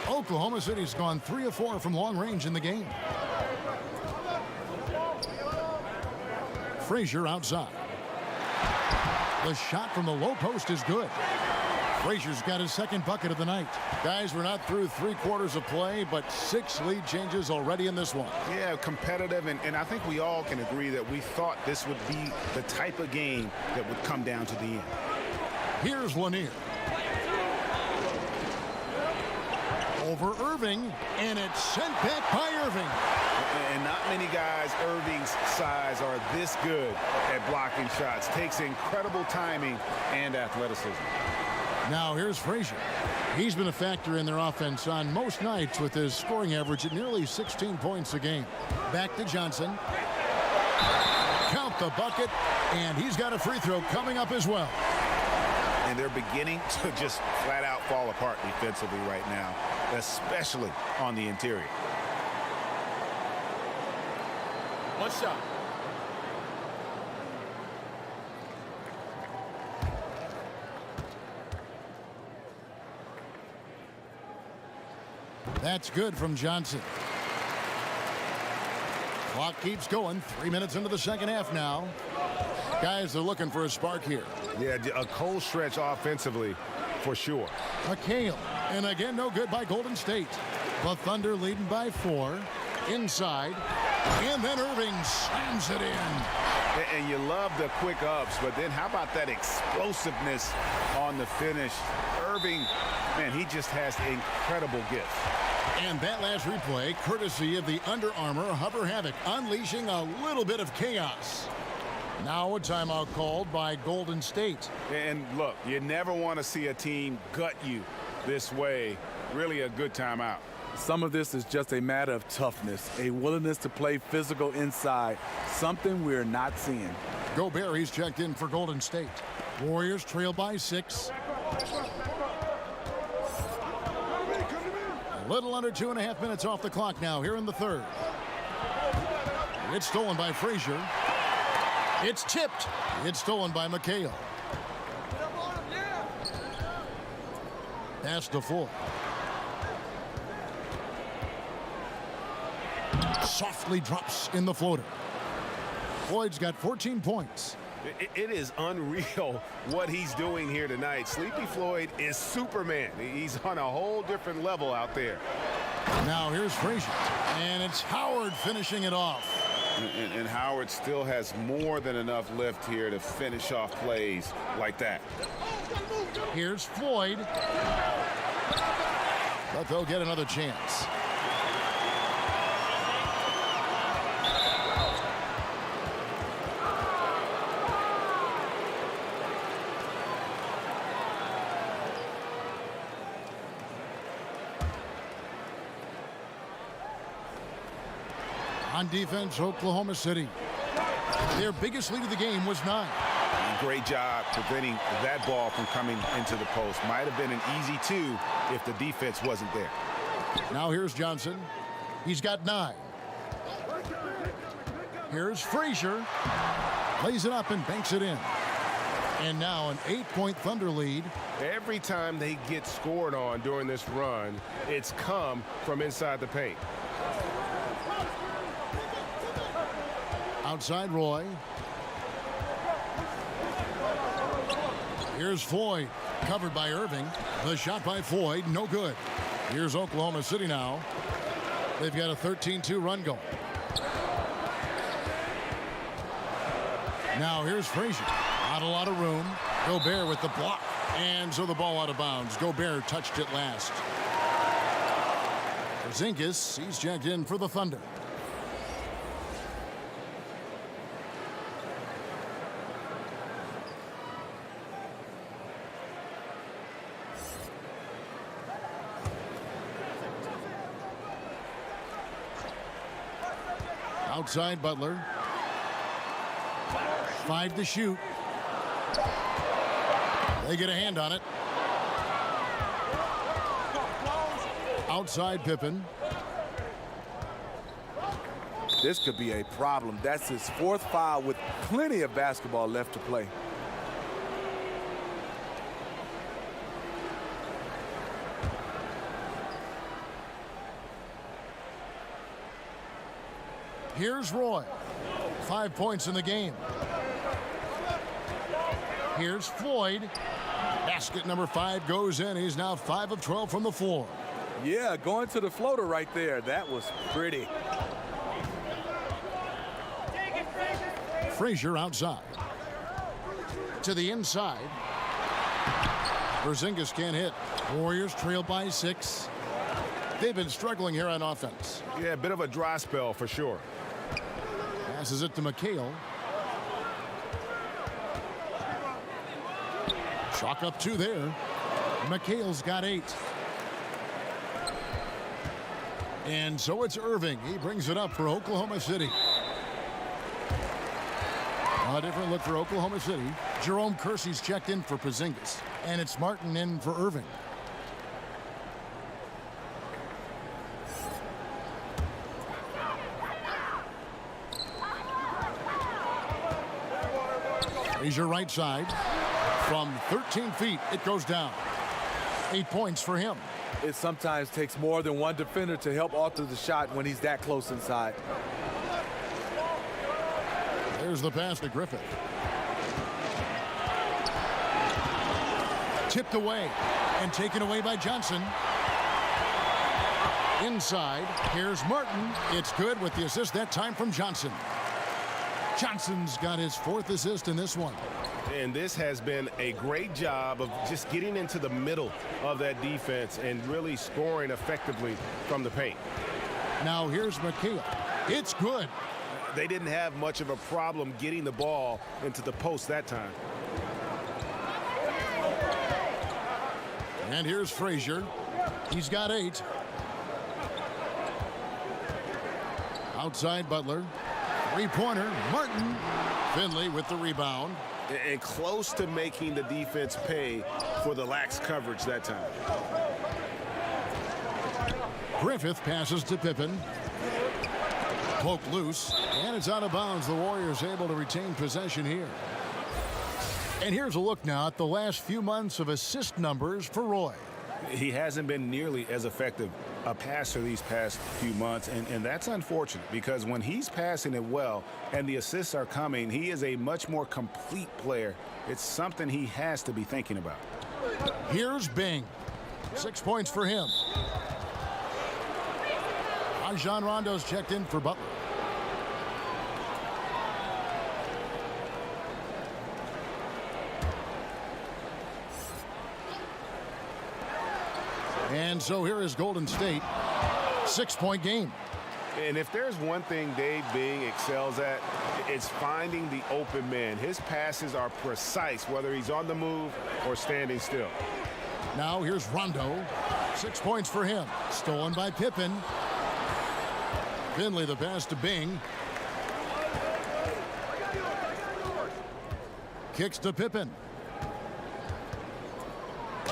Oklahoma City's gone 3 of 4 from long range in the game. Frazier outside. The shot from the low post is good. Frazier's got his second bucket of the night. Guys, we're not through 3/4 of play, but 6 lead changes already in this one. Yeah, competitive, and I think we all can agree that we thought this would be the type of game that would come down to the end. Here's Lanier. Over Irving, and it's sent back by Irving. And not many guys Irving's size are this good at blocking shots. Takes incredible timing and athleticism. Now here's Frazier. He's been a factor in their offense on most nights with his scoring average at nearly 16 points a game. Back to Johnson. Count the bucket, and he's got a free throw coming up as well. And they're beginning to just flat out fall apart defensively right now, especially on the interior. One shot. That's good from Johnson. Clock keeps going. 3 minutes into the second half now. Guys are looking for a spark here. Yeah, a cold stretch offensively for sure. McHale, and again no good by Golden State. The Thunder leading by 4. Inside, and then Irving slams it in. And you love the quick ups, but then how about that explosiveness on the finish? Irving, man, he just has incredible gifts. And that last replay, courtesy of the Under Armour Hover Havoc, unleashing a little bit of chaos. Now a timeout called by Golden State. And look, you never want to see a team gut you this way. Really a good timeout. Some of this is just a matter of toughness, a willingness to play physical inside, something we're not seeing. Gobert, he's checked in for Golden State. Warriors trail by 6. A little under 2.5 minutes off the clock now here in the third. It's stolen by Frazier. It's tipped. It's stolen by McHale. Pass to Floyd. Softly drops in the floater. Floyd's got 14 points. It is unreal what he's doing here tonight. Sleepy Floyd is Superman. He's on a whole different level out there. Now here's Frazier. And it's Howard finishing it off. And Howard still has more than enough lift here to finish off plays like that. Here's Floyd. But they'll get another chance. On defense, Oklahoma City. Their biggest lead of the game was 9. Great job preventing that ball from coming into the post. Might have been an easy 2 if the defense wasn't there. Now here's Johnson. He's got 9. Here's Frazier. Lays it up and banks it in. And now an 8-point Thunder lead. Every time they get scored on during this run, it's come from inside the paint. Outside Roy. Here's Floyd. Covered by Irving. The shot by Floyd, no good. Here's Oklahoma City now. They've got a 13-2 run going. Now here's Frazier. Not a lot of room. Gobert with the block. And so the ball out of bounds. Gobert touched it last. Porzingis, he's checked in for the Thunder. Outside Butler. 5 to shoot. They get a hand on it. Outside Pippen. This could be a problem. That's his 4th foul with plenty of basketball left to play. Here's Roy. 5 points in the game. Here's Floyd. Basket number 5 goes in. He's now 5 of 12 from the floor. Yeah, going to the floater right there. That was pretty. Frazier outside. To the inside. Porzingis can't hit. Warriors trail by 6. They've been struggling here on offense. Yeah, a bit of a dry spell for sure. Passes it to McHale. Chalk up 2 there. McHale's got 8. And so it's Irving. He brings it up for Oklahoma City. A different look for Oklahoma City. Jerome Kersey's checked in for Porzingis. And it's Martin in for Irving. Frazier right side. From 13 feet, it goes down. 8 points for him. It sometimes takes more than one defender to help alter the shot when he's that close inside. There's the pass to Griffith. Tipped away and taken away by Johnson. Inside, here's Martin. It's good with the assist that time from Johnson. Johnson's got his 4th assist in this one. And this has been a great job of just getting into the middle of that defense and really scoring effectively from the paint. Now here's McHale. It's good. They didn't have much of a problem getting the ball into the post that time. And here's Frazier. He's got 8. Outside Butler. 3-pointer. Martin. Finley with the rebound. And close to making the defense pay for the lax coverage that time. Griffith passes to Pippen. Poke loose, and it's out of bounds. The Warriors able to retain possession here. And here's a look now at the last few months of assist numbers for Roy. He hasn't been nearly as effective a passer these past few months, and that's unfortunate because when he's passing it well and the assists are coming, he is a much more complete player. It's something he has to be thinking about. Here's Bing. 6 points for him. Rajon Rondo's checked in for Butler. And so here is Golden State. 6-point game. And if there's one thing Dave Bing excels at, it's finding the open man. His passes are precise, whether he's on the move or standing still. Now here's Rondo. 6 points for him. Stolen by Pippen. Finley the pass to Bing. Kicks to Pippen.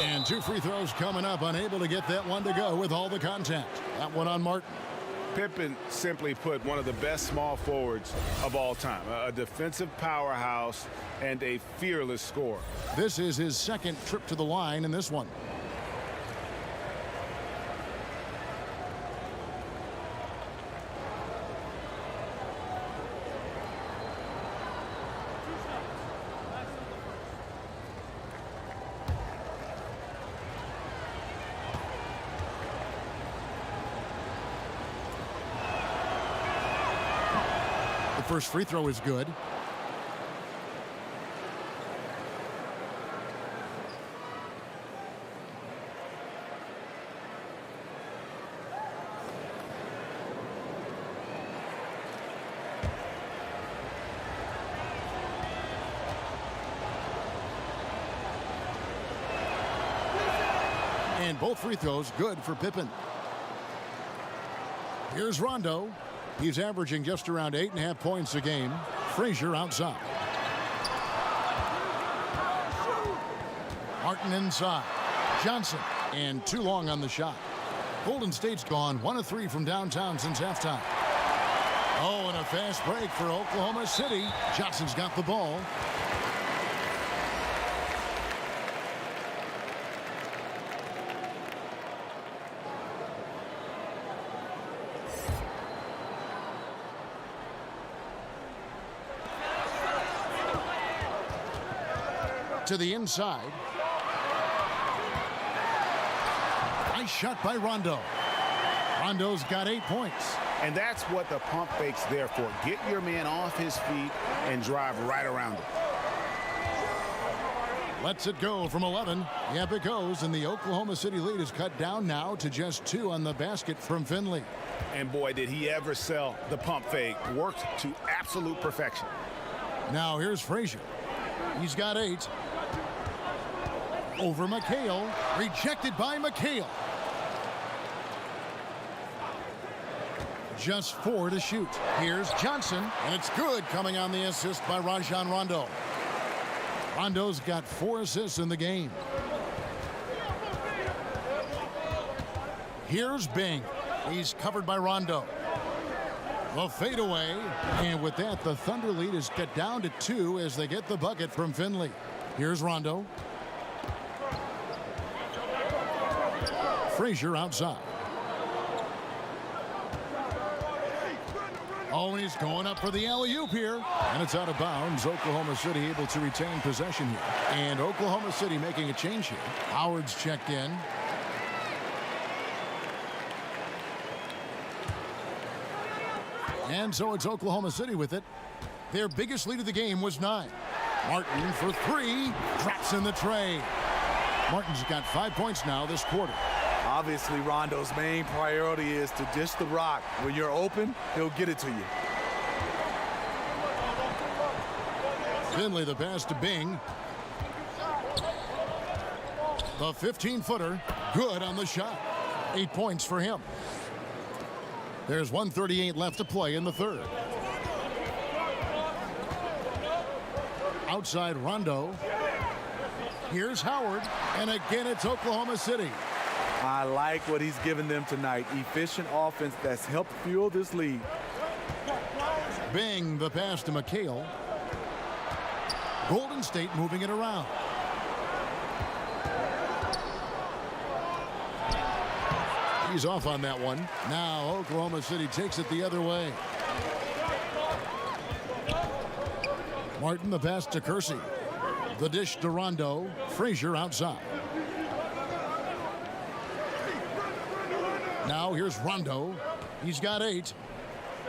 And 2 free throws coming up. Unable to get that one to go with all the contact. That one on Martin. Pippen, simply put, one of the best small forwards of all time. A defensive powerhouse and a fearless scorer. This is his 2nd trip to the line in this one. first free throw is good. And both free throws good for Pippen. Here's Rondo. He's averaging just around 8.5 points a game. Frazier outside. Martin inside. Johnson. And too long on the shot. Golden State's gone 1 of 3 from downtown since halftime. Oh, and a fast break for Oklahoma City. Johnson's got the ball. To the inside. Nice shot by Rondo. Rondo's got 8 points. And that's what the pump fake's there for. Get your man off his feet and drive right around him. Lets it go from 11. Yep, it goes, and the Oklahoma City lead is cut down now to just 2 on the basket from Finley. And boy, did he ever sell the pump fake. Worked to absolute perfection. Now here's Frazier. He's got 8. Over McHale. Rejected by McHale. Just 4 to shoot. Here's Johnson, and it's good, coming on the assist by Rajon Rondo. Rondo's got 4 assists in the game. Here's Bing. He's covered by Rondo. The fadeaway, and with that, the Thunder lead is cut down to 2 as they get the bucket from Finley. Here's Rondo. Frazier outside. Oh, and he's going up for the alley-oop here. And it's out of bounds. Oklahoma City able to retain possession here. And Oklahoma City making a change here. Howard's checked in. And so it's Oklahoma City with it. Their biggest lead of the game was 9. Martin for 3. Drops in the tray. Martin's got 5 points now this quarter. Obviously, Rondo's main priority is to dish the rock. When you're open, he'll get it to you. Finley the pass to Bing. The 15-footer, good on the shot. 8 points for him. There's 1:38 left to play in the third. Outside Rondo. Here's Howard, and again it's Oklahoma City. I like what he's given them tonight. Efficient offense that's helped fuel this lead. Bing the pass to McHale. Golden State moving it around. He's off on that one. Now Oklahoma City takes it the other way. Martin the pass to Kersey. The dish to Rondo. Frazier outside. Now here's Rondo. He's got 8.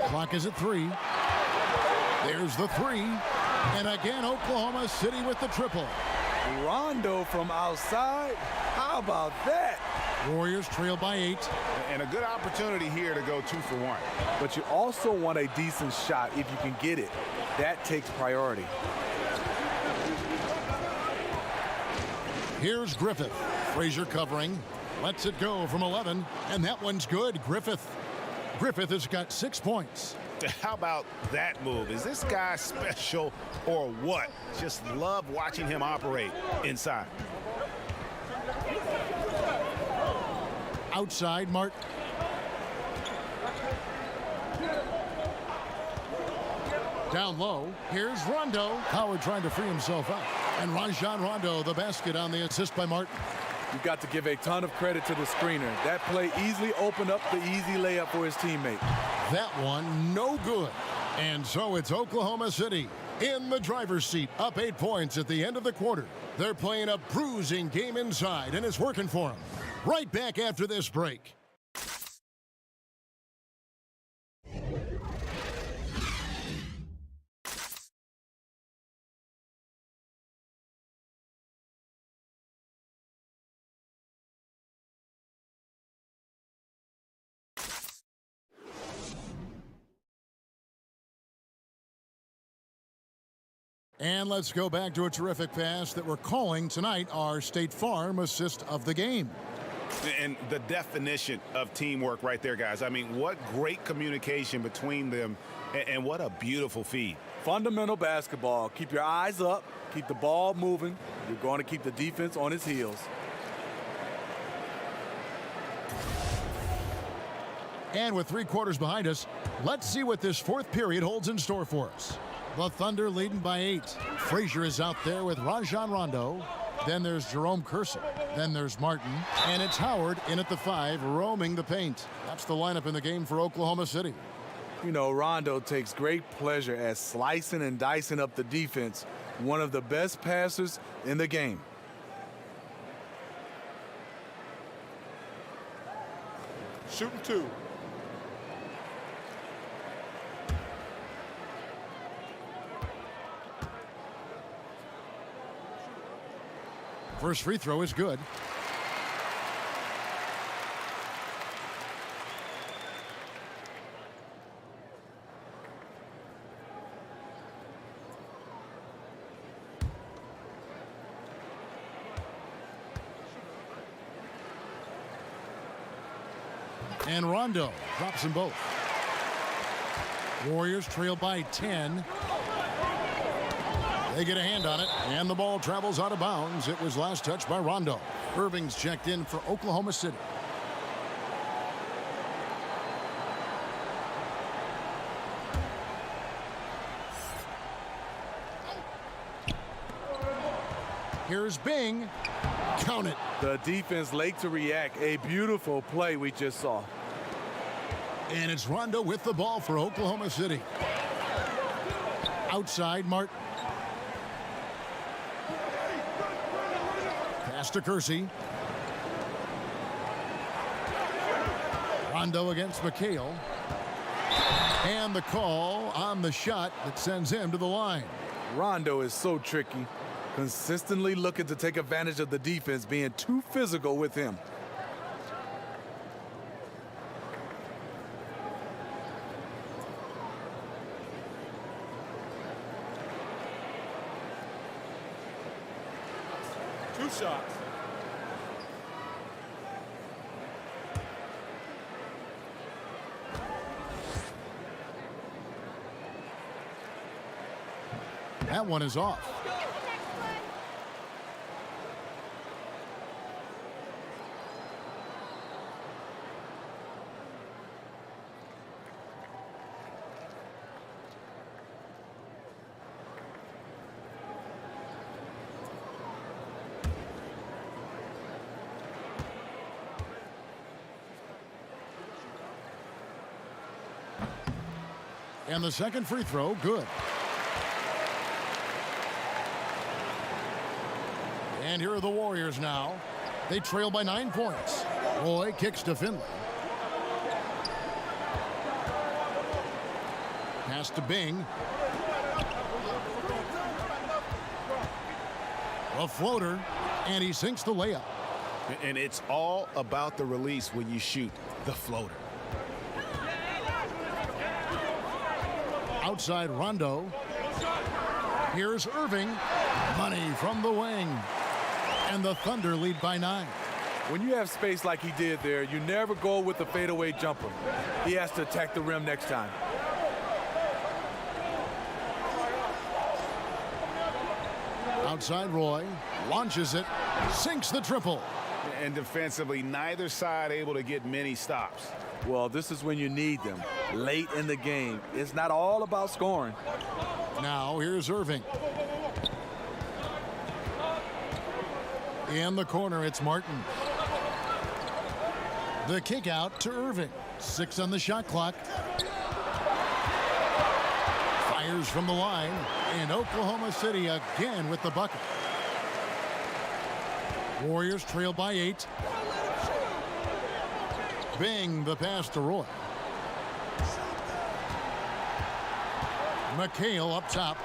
Clock is at 3. There's the 3. And again, Oklahoma City with the triple. Rondo from outside. How about that? Warriors trail by 8. And a good opportunity here to go 2 for 1. But you also want a decent shot if you can get it. That takes priority. Here's Griffith. Frazier covering. Lets it go from 11, and that one's good. Griffith has got 6 points. How about that move? Is this guy special or what? Just love watching him operate inside. Outside, Martin. Down low, here's Rondo. Howard trying to free himself up. And Rajon Rondo, the basket on the assist by Martin. You've got to give a ton of credit to the screener. That play easily opened up the easy layup for his teammate. That one, no good. And so it's Oklahoma City in the driver's seat, up 8 points at the end of the quarter. They're playing a bruising game inside, and it's working for them. Right back after this break. And let's go back to a terrific pass that we're calling tonight our State Farm assist of the game. And the definition of teamwork right there, guys. I mean, what great communication between them, and what a beautiful feed. Fundamental basketball. Keep your eyes up. Keep the ball moving. You're going to keep the defense on its heels. And with 3 quarters behind us, let's see what this 4th period holds in store for us. The Thunder leading by 8. Frazier is out there with Rajon Rondo. Then there's Jerome Kersey. Then there's Martin. And it's Howard in at the 5, roaming the paint. That's the lineup in the game for Oklahoma City. You know, Rondo takes great pleasure at slicing and dicing up the defense. One of the best passers in the game. Shooting 2. First free throw is good. And Rondo drops them both. Warriors trail by 10. They get a hand on it, and the ball travels out of bounds. It was last touched by Rondo. Irving's checked in for Oklahoma City. Here's Bing. Count it. The defense late to react. A beautiful play we just saw. And it's Rondo with the ball for Oklahoma City. Outside, Martin. Pass to Kersey. Rondo against McHale. And the call on the shot that sends him to the line. Rondo is so tricky. Consistently looking to take advantage of the defense being too physical with him. Two shots. That one is off. And the second free throw, good. And here are the Warriors now. They trail by 9 points. Roy kicks to Finley. Pass to Bing. A floater, and he sinks the layup. And it's all about the release when you shoot the floater. Outside Rondo. Here's Irving. Money from the wing. And the Thunder lead by 9. When you have space like he did there, you never go with the fadeaway jumper. He has to attack the rim next time. Outside Roy. Launches it. Sinks the triple. And defensively, neither side able to get many stops. Well, this is when you need them. Late in the game. It's not all about scoring. Now here's Irving. In the corner, it's Martin. The kick out to Irving. 6 on the shot clock. Fires from the line. And Oklahoma City again with the bucket. Warriors trail by 8. Bing, the pass to Roy. McHale up top.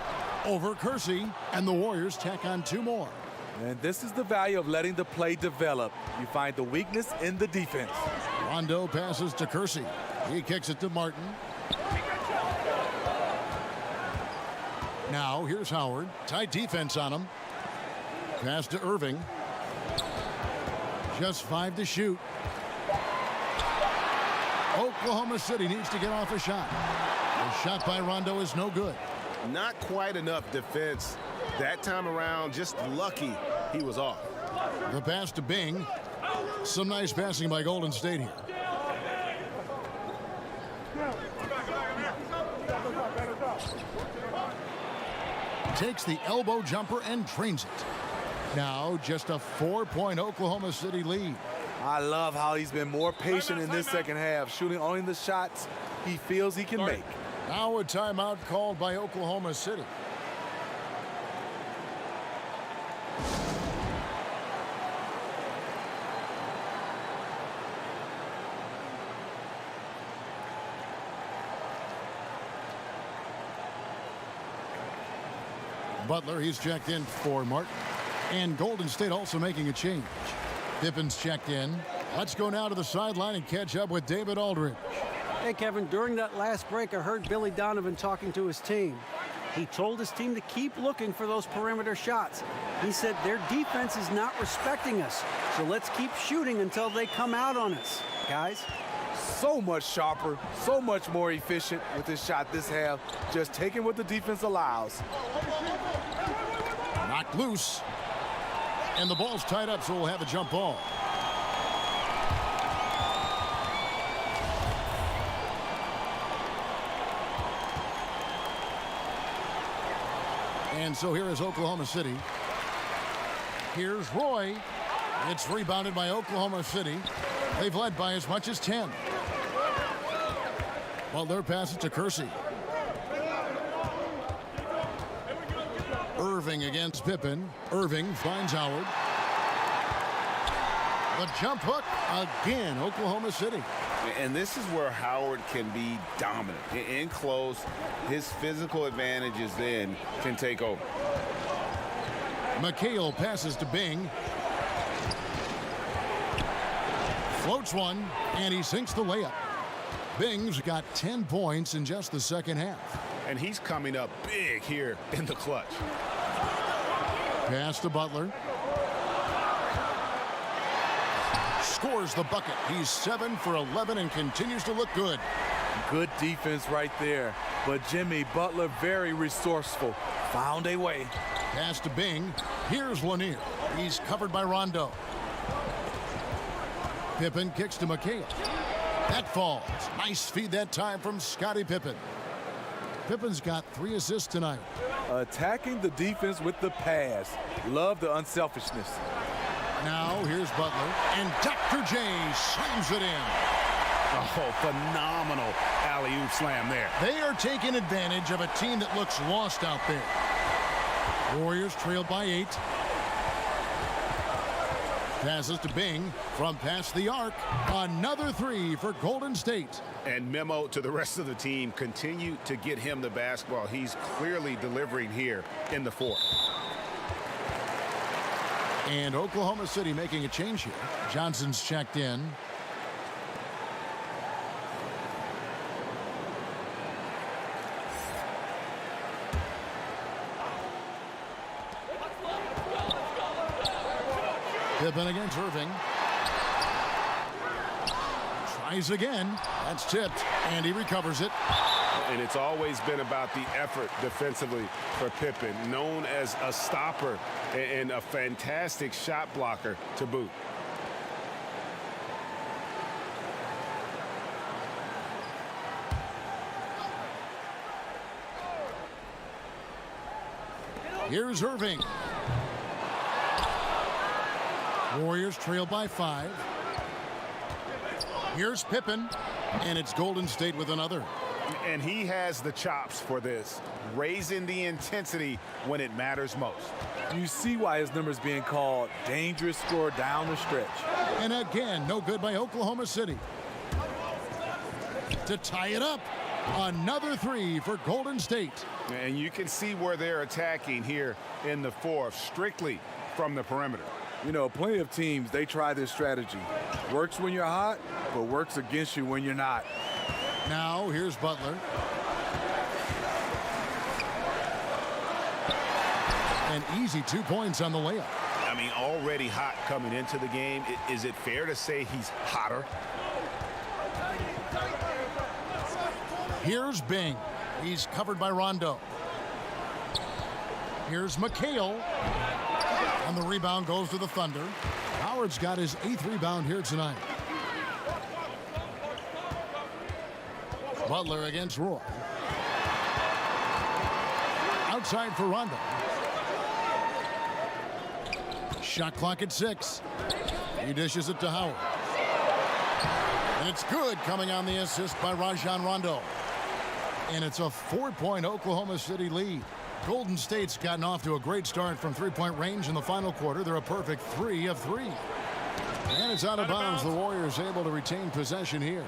Over Kersey. And the Warriors tack on 2 more. And this is the value of letting the play develop. You find the weakness in the defense. Rondo passes to Kersey. He kicks it to Martin. Now here's Howard. Tight defense on him. Pass to Irving. Just 5 to shoot. Oklahoma City needs to get off a shot. The shot by Rondo is no good. Not quite enough defense that time around. Just lucky he was off. The pass to Bing. Some nice passing by Golden State here. Takes the elbow jumper and drains it. Now just a 4-point Oklahoma City lead. I love how he's been more patient in this second half, shooting only the shots he feels he can make. Now a timeout called by Oklahoma City. Butler, he's checked in for Martin. And Golden State also making a change. Pippen's checked in. Let's go now to the sideline and catch up with David Aldridge. Hey, Kevin, during that last break, I heard Billy Donovan talking to his team. He told his team to keep looking for those perimeter shots. He said their defense is not respecting us, so let's keep shooting until they come out on us. Guys? So much sharper, so much more efficient with his shot this half, just taking what the defense allows. Knocked loose. And the ball's tied up, so we'll have a jump ball. And so here is Oklahoma City. Here's Roy. It's rebounded by Oklahoma City. They've led by as much as 10. Butler passes to Kersey. Irving against Pippen. Irving finds Howard. The jump hook again, Oklahoma City. And this is where Howard can be dominant. In close, his physical advantages then can take over. McHale passes to Bing. Floats one, and he sinks the layup. Bing's got 10 points in just the second half. And he's coming up big here in the clutch. Pass to Butler. Scores the bucket. He's 7 for 11 and continues to look good. Good defense right there. But Jimmy Butler, very resourceful. Found a way. Pass to Bing. Here's Lanier. He's covered by Rondo. Pippen kicks to McHale. That falls. Nice feed that time from Scottie Pippen. Pippen's got 3 assists tonight. Attacking the defense with the pass. Love the unselfishness. Now here's Butler, and Dr. J slams it in. Oh, phenomenal alley-oop slam there. They are taking advantage of a team that looks lost out there. Warriors trailed by 8. Passes to Bing from past the arc. Another 3 for Golden State. And memo to the rest of the team, continue to get him the basketball. He's clearly delivering here in the fourth. And Oklahoma City making a change here. Johnson's checked in. Pippen against Irving. Tries again. That's tipped, and he recovers it. And it's always been about the effort defensively for Pippen, known as a stopper and a fantastic shot blocker to boot. Here's Irving. Warriors trail by 5. Here's Pippen, and it's Golden State with another. And he has the chops for this, raising the intensity when it matters most. You see why his number's being called. Dangerous score down the stretch. And again, no good by Oklahoma City. To tie it up, another 3 for Golden State. And you can see where they're attacking here in the fourth, strictly from the perimeter. You know, plenty of teams, they try this strategy. Works when you're hot, but works against you when you're not. Now here's Butler. An easy 2 points on the layup. I mean, already hot coming into the game. Is it fair to say he's hotter? Here's Bing. He's covered by Rondo. Here's McHale. And the rebound goes to the Thunder. Howard's got his 8th rebound here tonight. Butler against Roy. Outside for Rondo. Shot clock at 6. He dishes it to Howard. And it's good, coming on the assist by Rajon Rondo. And it's a 4-point Oklahoma City lead. Golden State's gotten off to a great start from 3-point range in the final quarter. They're a perfect 3 of 3. And it's out of bounds. The Warriors able to retain possession here.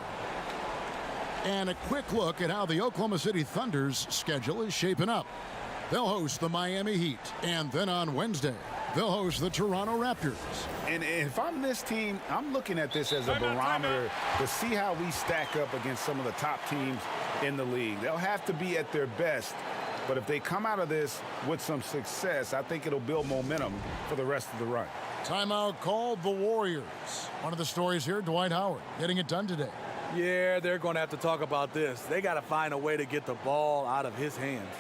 And a quick look at how the Oklahoma City Thunder's schedule is shaping up. They'll host the Miami Heat. And then on Wednesday, they'll host the Toronto Raptors. And if I'm this team, I'm looking at this as a barometer to see how we stack up against some of the top teams in the league. They'll have to be at their best. But if they come out of this with some success, I think it'll build momentum for the rest of the run. Timeout called the Warriors. One of the stories here, Dwight Howard getting it done today. Yeah, they're going to have to talk about this. They got to find a way to get the ball out of his hands.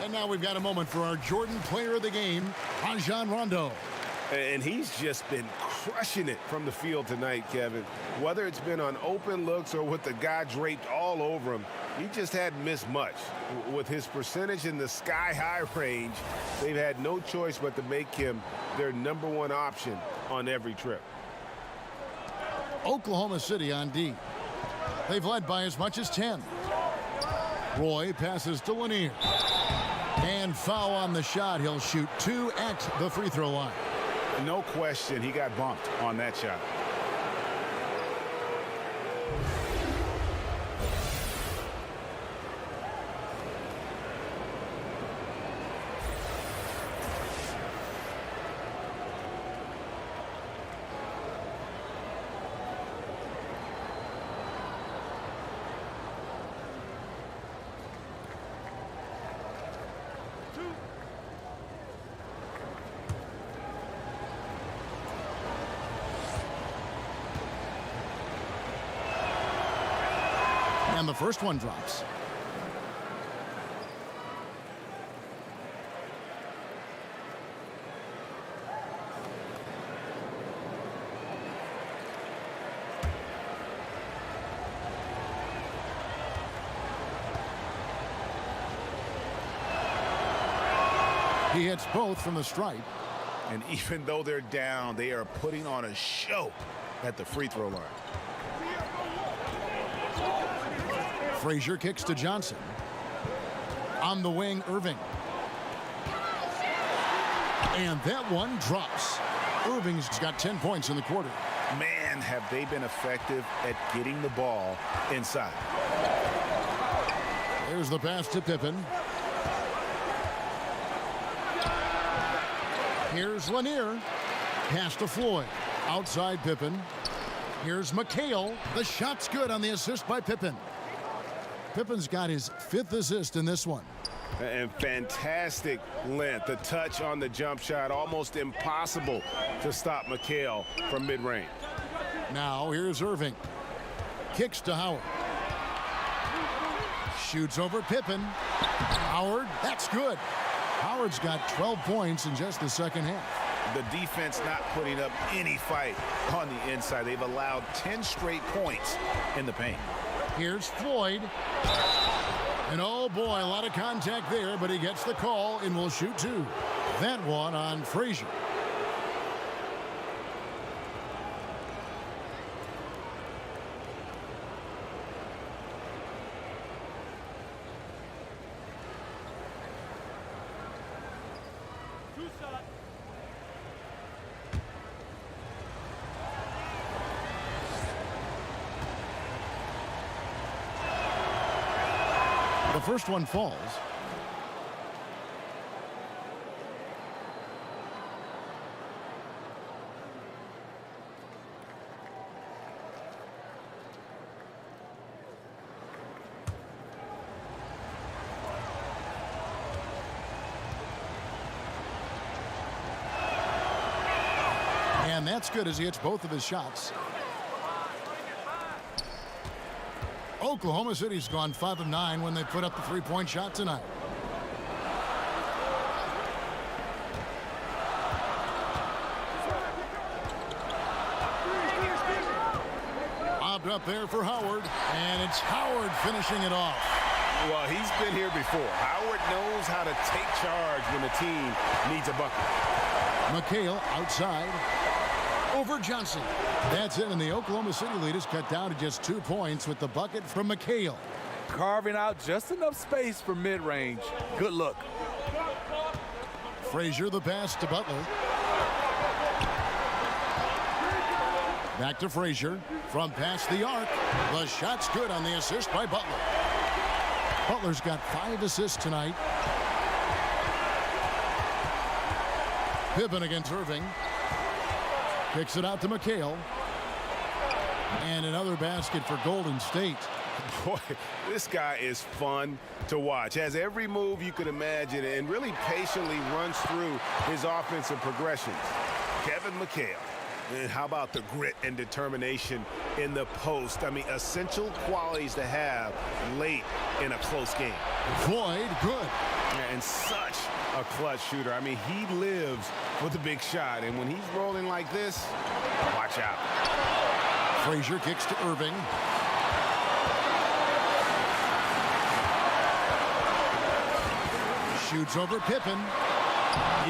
And now we've got a moment for our Jordan player of the game, Rajon Rondo. And he's just been crushing it from the field tonight, Kevin. Whether it's been on open looks or with the guy draped all over him, he just hadn't missed much. With his percentage in the sky-high range, they've had no choice but to make him their #1 option on every trip. Oklahoma City on D. They've led by as much as 10. Roy passes to Lanier. And foul on the shot. He'll shoot 2 at the free throw line. No question, he got bumped on that shot. And the first one drops. He hits both from the stripe. And even though they're down, they are putting on a show at the free throw line. Frazier kicks to Johnson. On the wing, Irving. And that one drops. Irving's got 10 points in the quarter. Man, have they been effective at getting the ball inside. There's the pass to Pippen. Here's Lanier. Pass to Floyd. Outside Pippen. Here's McHale. The shot's good on the assist by Pippen. Pippen's got his 5th assist in this one. And fantastic length. The touch on the jump shot, almost impossible to stop McHale from mid-range. Now here's Irving. Kicks to Howard. Shoots over Pippen. Howard, that's good. Howard's got 12 points in just the second half. The defense not putting up any fight on the inside. They've allowed 10 straight points in the paint. Here's Floyd. And oh boy, a lot of contact there, but he gets the call and will shoot 2. That one on Frazier. The first one falls. And that's good as he hits both of his shots. Oklahoma City's gone 5 of 9 when they put up the three-point shot tonight. Lobbed up there for Howard, and it's Howard finishing it off. Well, he's been here before. Howard knows how to take charge when the team needs a bucket. McHale outside over Johnson. That's it, and the Oklahoma City lead is cut down to just 2 points with the bucket from McHale. Carving out just enough space for mid-range. Good look. Frazier the pass to Butler. Back to Frazier from past the arc. The shot's good on the assist by Butler. Butler's got 5 assists tonight. Pippen against Irving. Kicks it out to McHale. And another basket for Golden State. Boy, this guy is fun to watch. Has every move you could imagine and really patiently runs through his offensive progressions. Kevin McHale. And how about the grit and determination in the post? I mean, essential qualities to have late in a close game. Floyd, good. And such a clutch shooter. I mean, he lives for the big shot. And when he's rolling like this, watch out. Frazier kicks to Irving. Shoots over Pippen.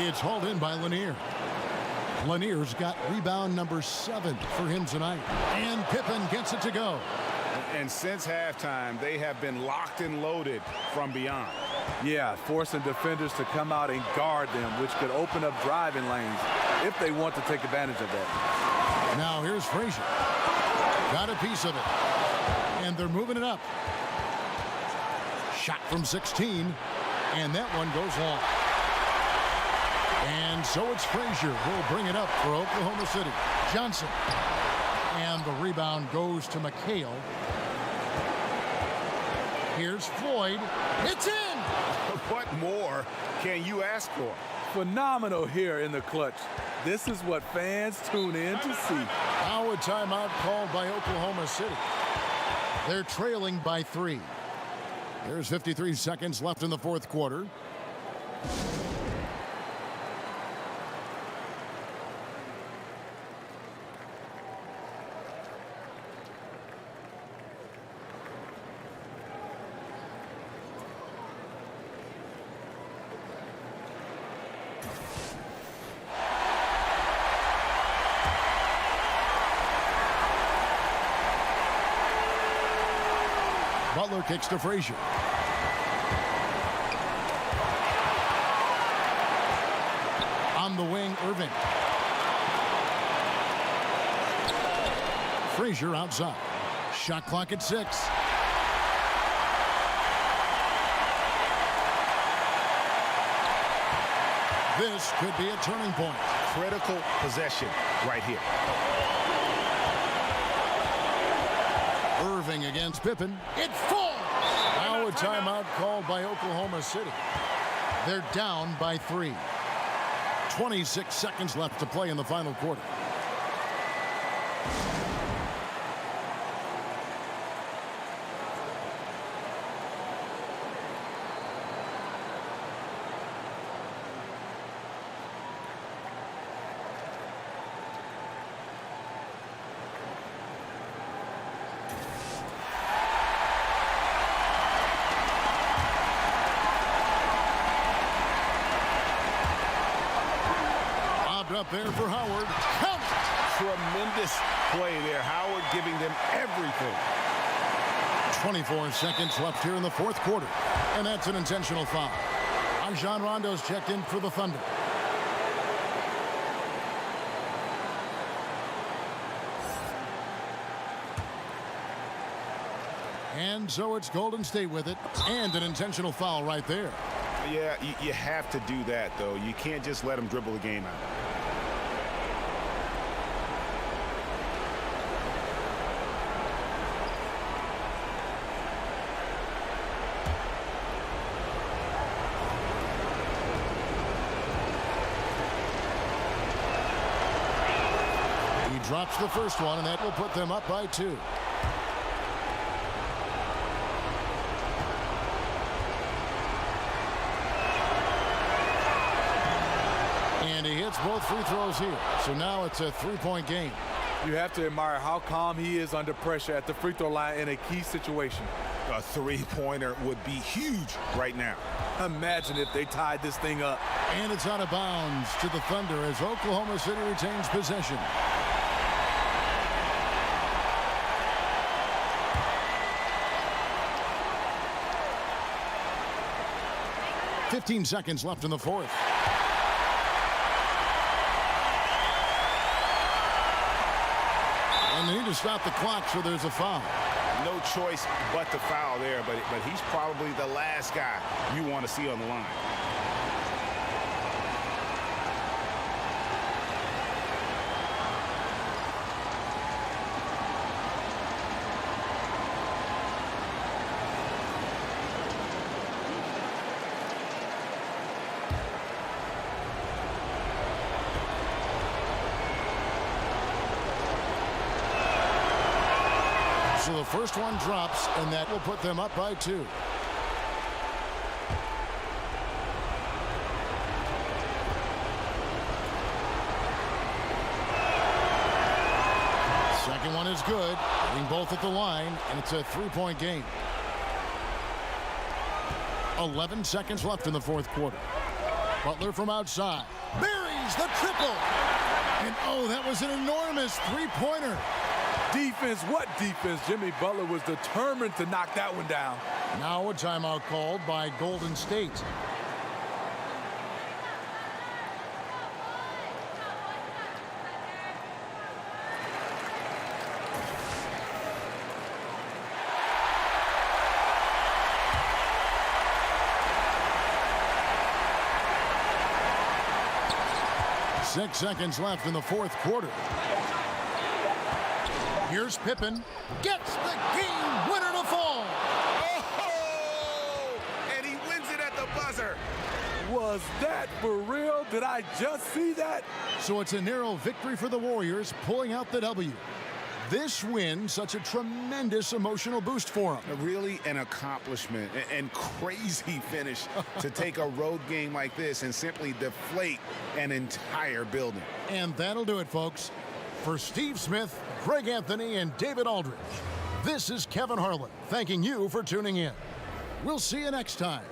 It's hauled in by Lanier. Lanier's got rebound number 7 for him tonight. And Pippen gets it to go. And since halftime, they have been locked and loaded from beyond. Yeah, forcing defenders to come out and guard them, which could open up driving lanes if they want to take advantage of that. Now here's Frazier. Got a piece of it. And they're moving it up. Shot from 16. And that one goes long. And so it's Frazier who'll bring it up for Oklahoma City. Johnson. And the rebound goes to McHale. Here's Floyd. It's in! What more can you ask for? Phenomenal here in the clutch. This is what fans tune in to see. Now a timeout called by Oklahoma City. They're trailing by 3. There's 53 seconds left in the fourth quarter. Butler kicks to Frazier. On the wing, Irving. Frazier outside. Shot clock at 6. This could be a turning point. Critical possession right here. Irving against Pippen. It falls! Now a timeout called by Oklahoma City. They're down by 3. 26 seconds left to play in the final quarter. Up there for Howard. Count. Tremendous play there. Howard giving them everything. 24 seconds left here in the fourth quarter. And that's an intentional foul. Rajon Rondo's checked in for the Thunder. And so it's Golden State with it. And an intentional foul right there. Yeah, you have to do that, though. You can't just let them dribble the game out. Drops the first one, and that will put them up by 2. And he hits both free throws here. So now it's a 3-point game. You have to admire how calm he is under pressure at the free throw line in a key situation. A three-pointer would be huge right now. Imagine if they tied this thing up. And it's out of bounds to the Thunder as Oklahoma City retains possession. "15 seconds left in the fourth. And they need to stop the clock, so there's a foul. No choice but to foul there, but he's probably the last guy you want to see on the line. So the first one drops, and that will put them up by 2. Second one is good, hitting both at the line, and it's a 3-point game. 11 seconds left in the fourth quarter. Butler from outside buries the triple, and oh, that was an enormous 3-pointer. Defense, what defense? Jimmy Butler was determined to knock that one down. Now a timeout called by Golden State. Six seconds left in the fourth quarter. Here's Pippen. Gets the game winner to fall. Oh! And he wins it at the buzzer. Was that for real? Did I just see that? So it's a narrow victory for the Warriors, pulling out the W. This win, such a tremendous emotional boost for them. Really an accomplishment and crazy finish to take a road game like this and simply deflate an entire building. And that'll do it, folks. For Steve Smith, Greg Anthony, and David Aldridge, this is Kevin Harlan thanking you for tuning in. We'll see you next time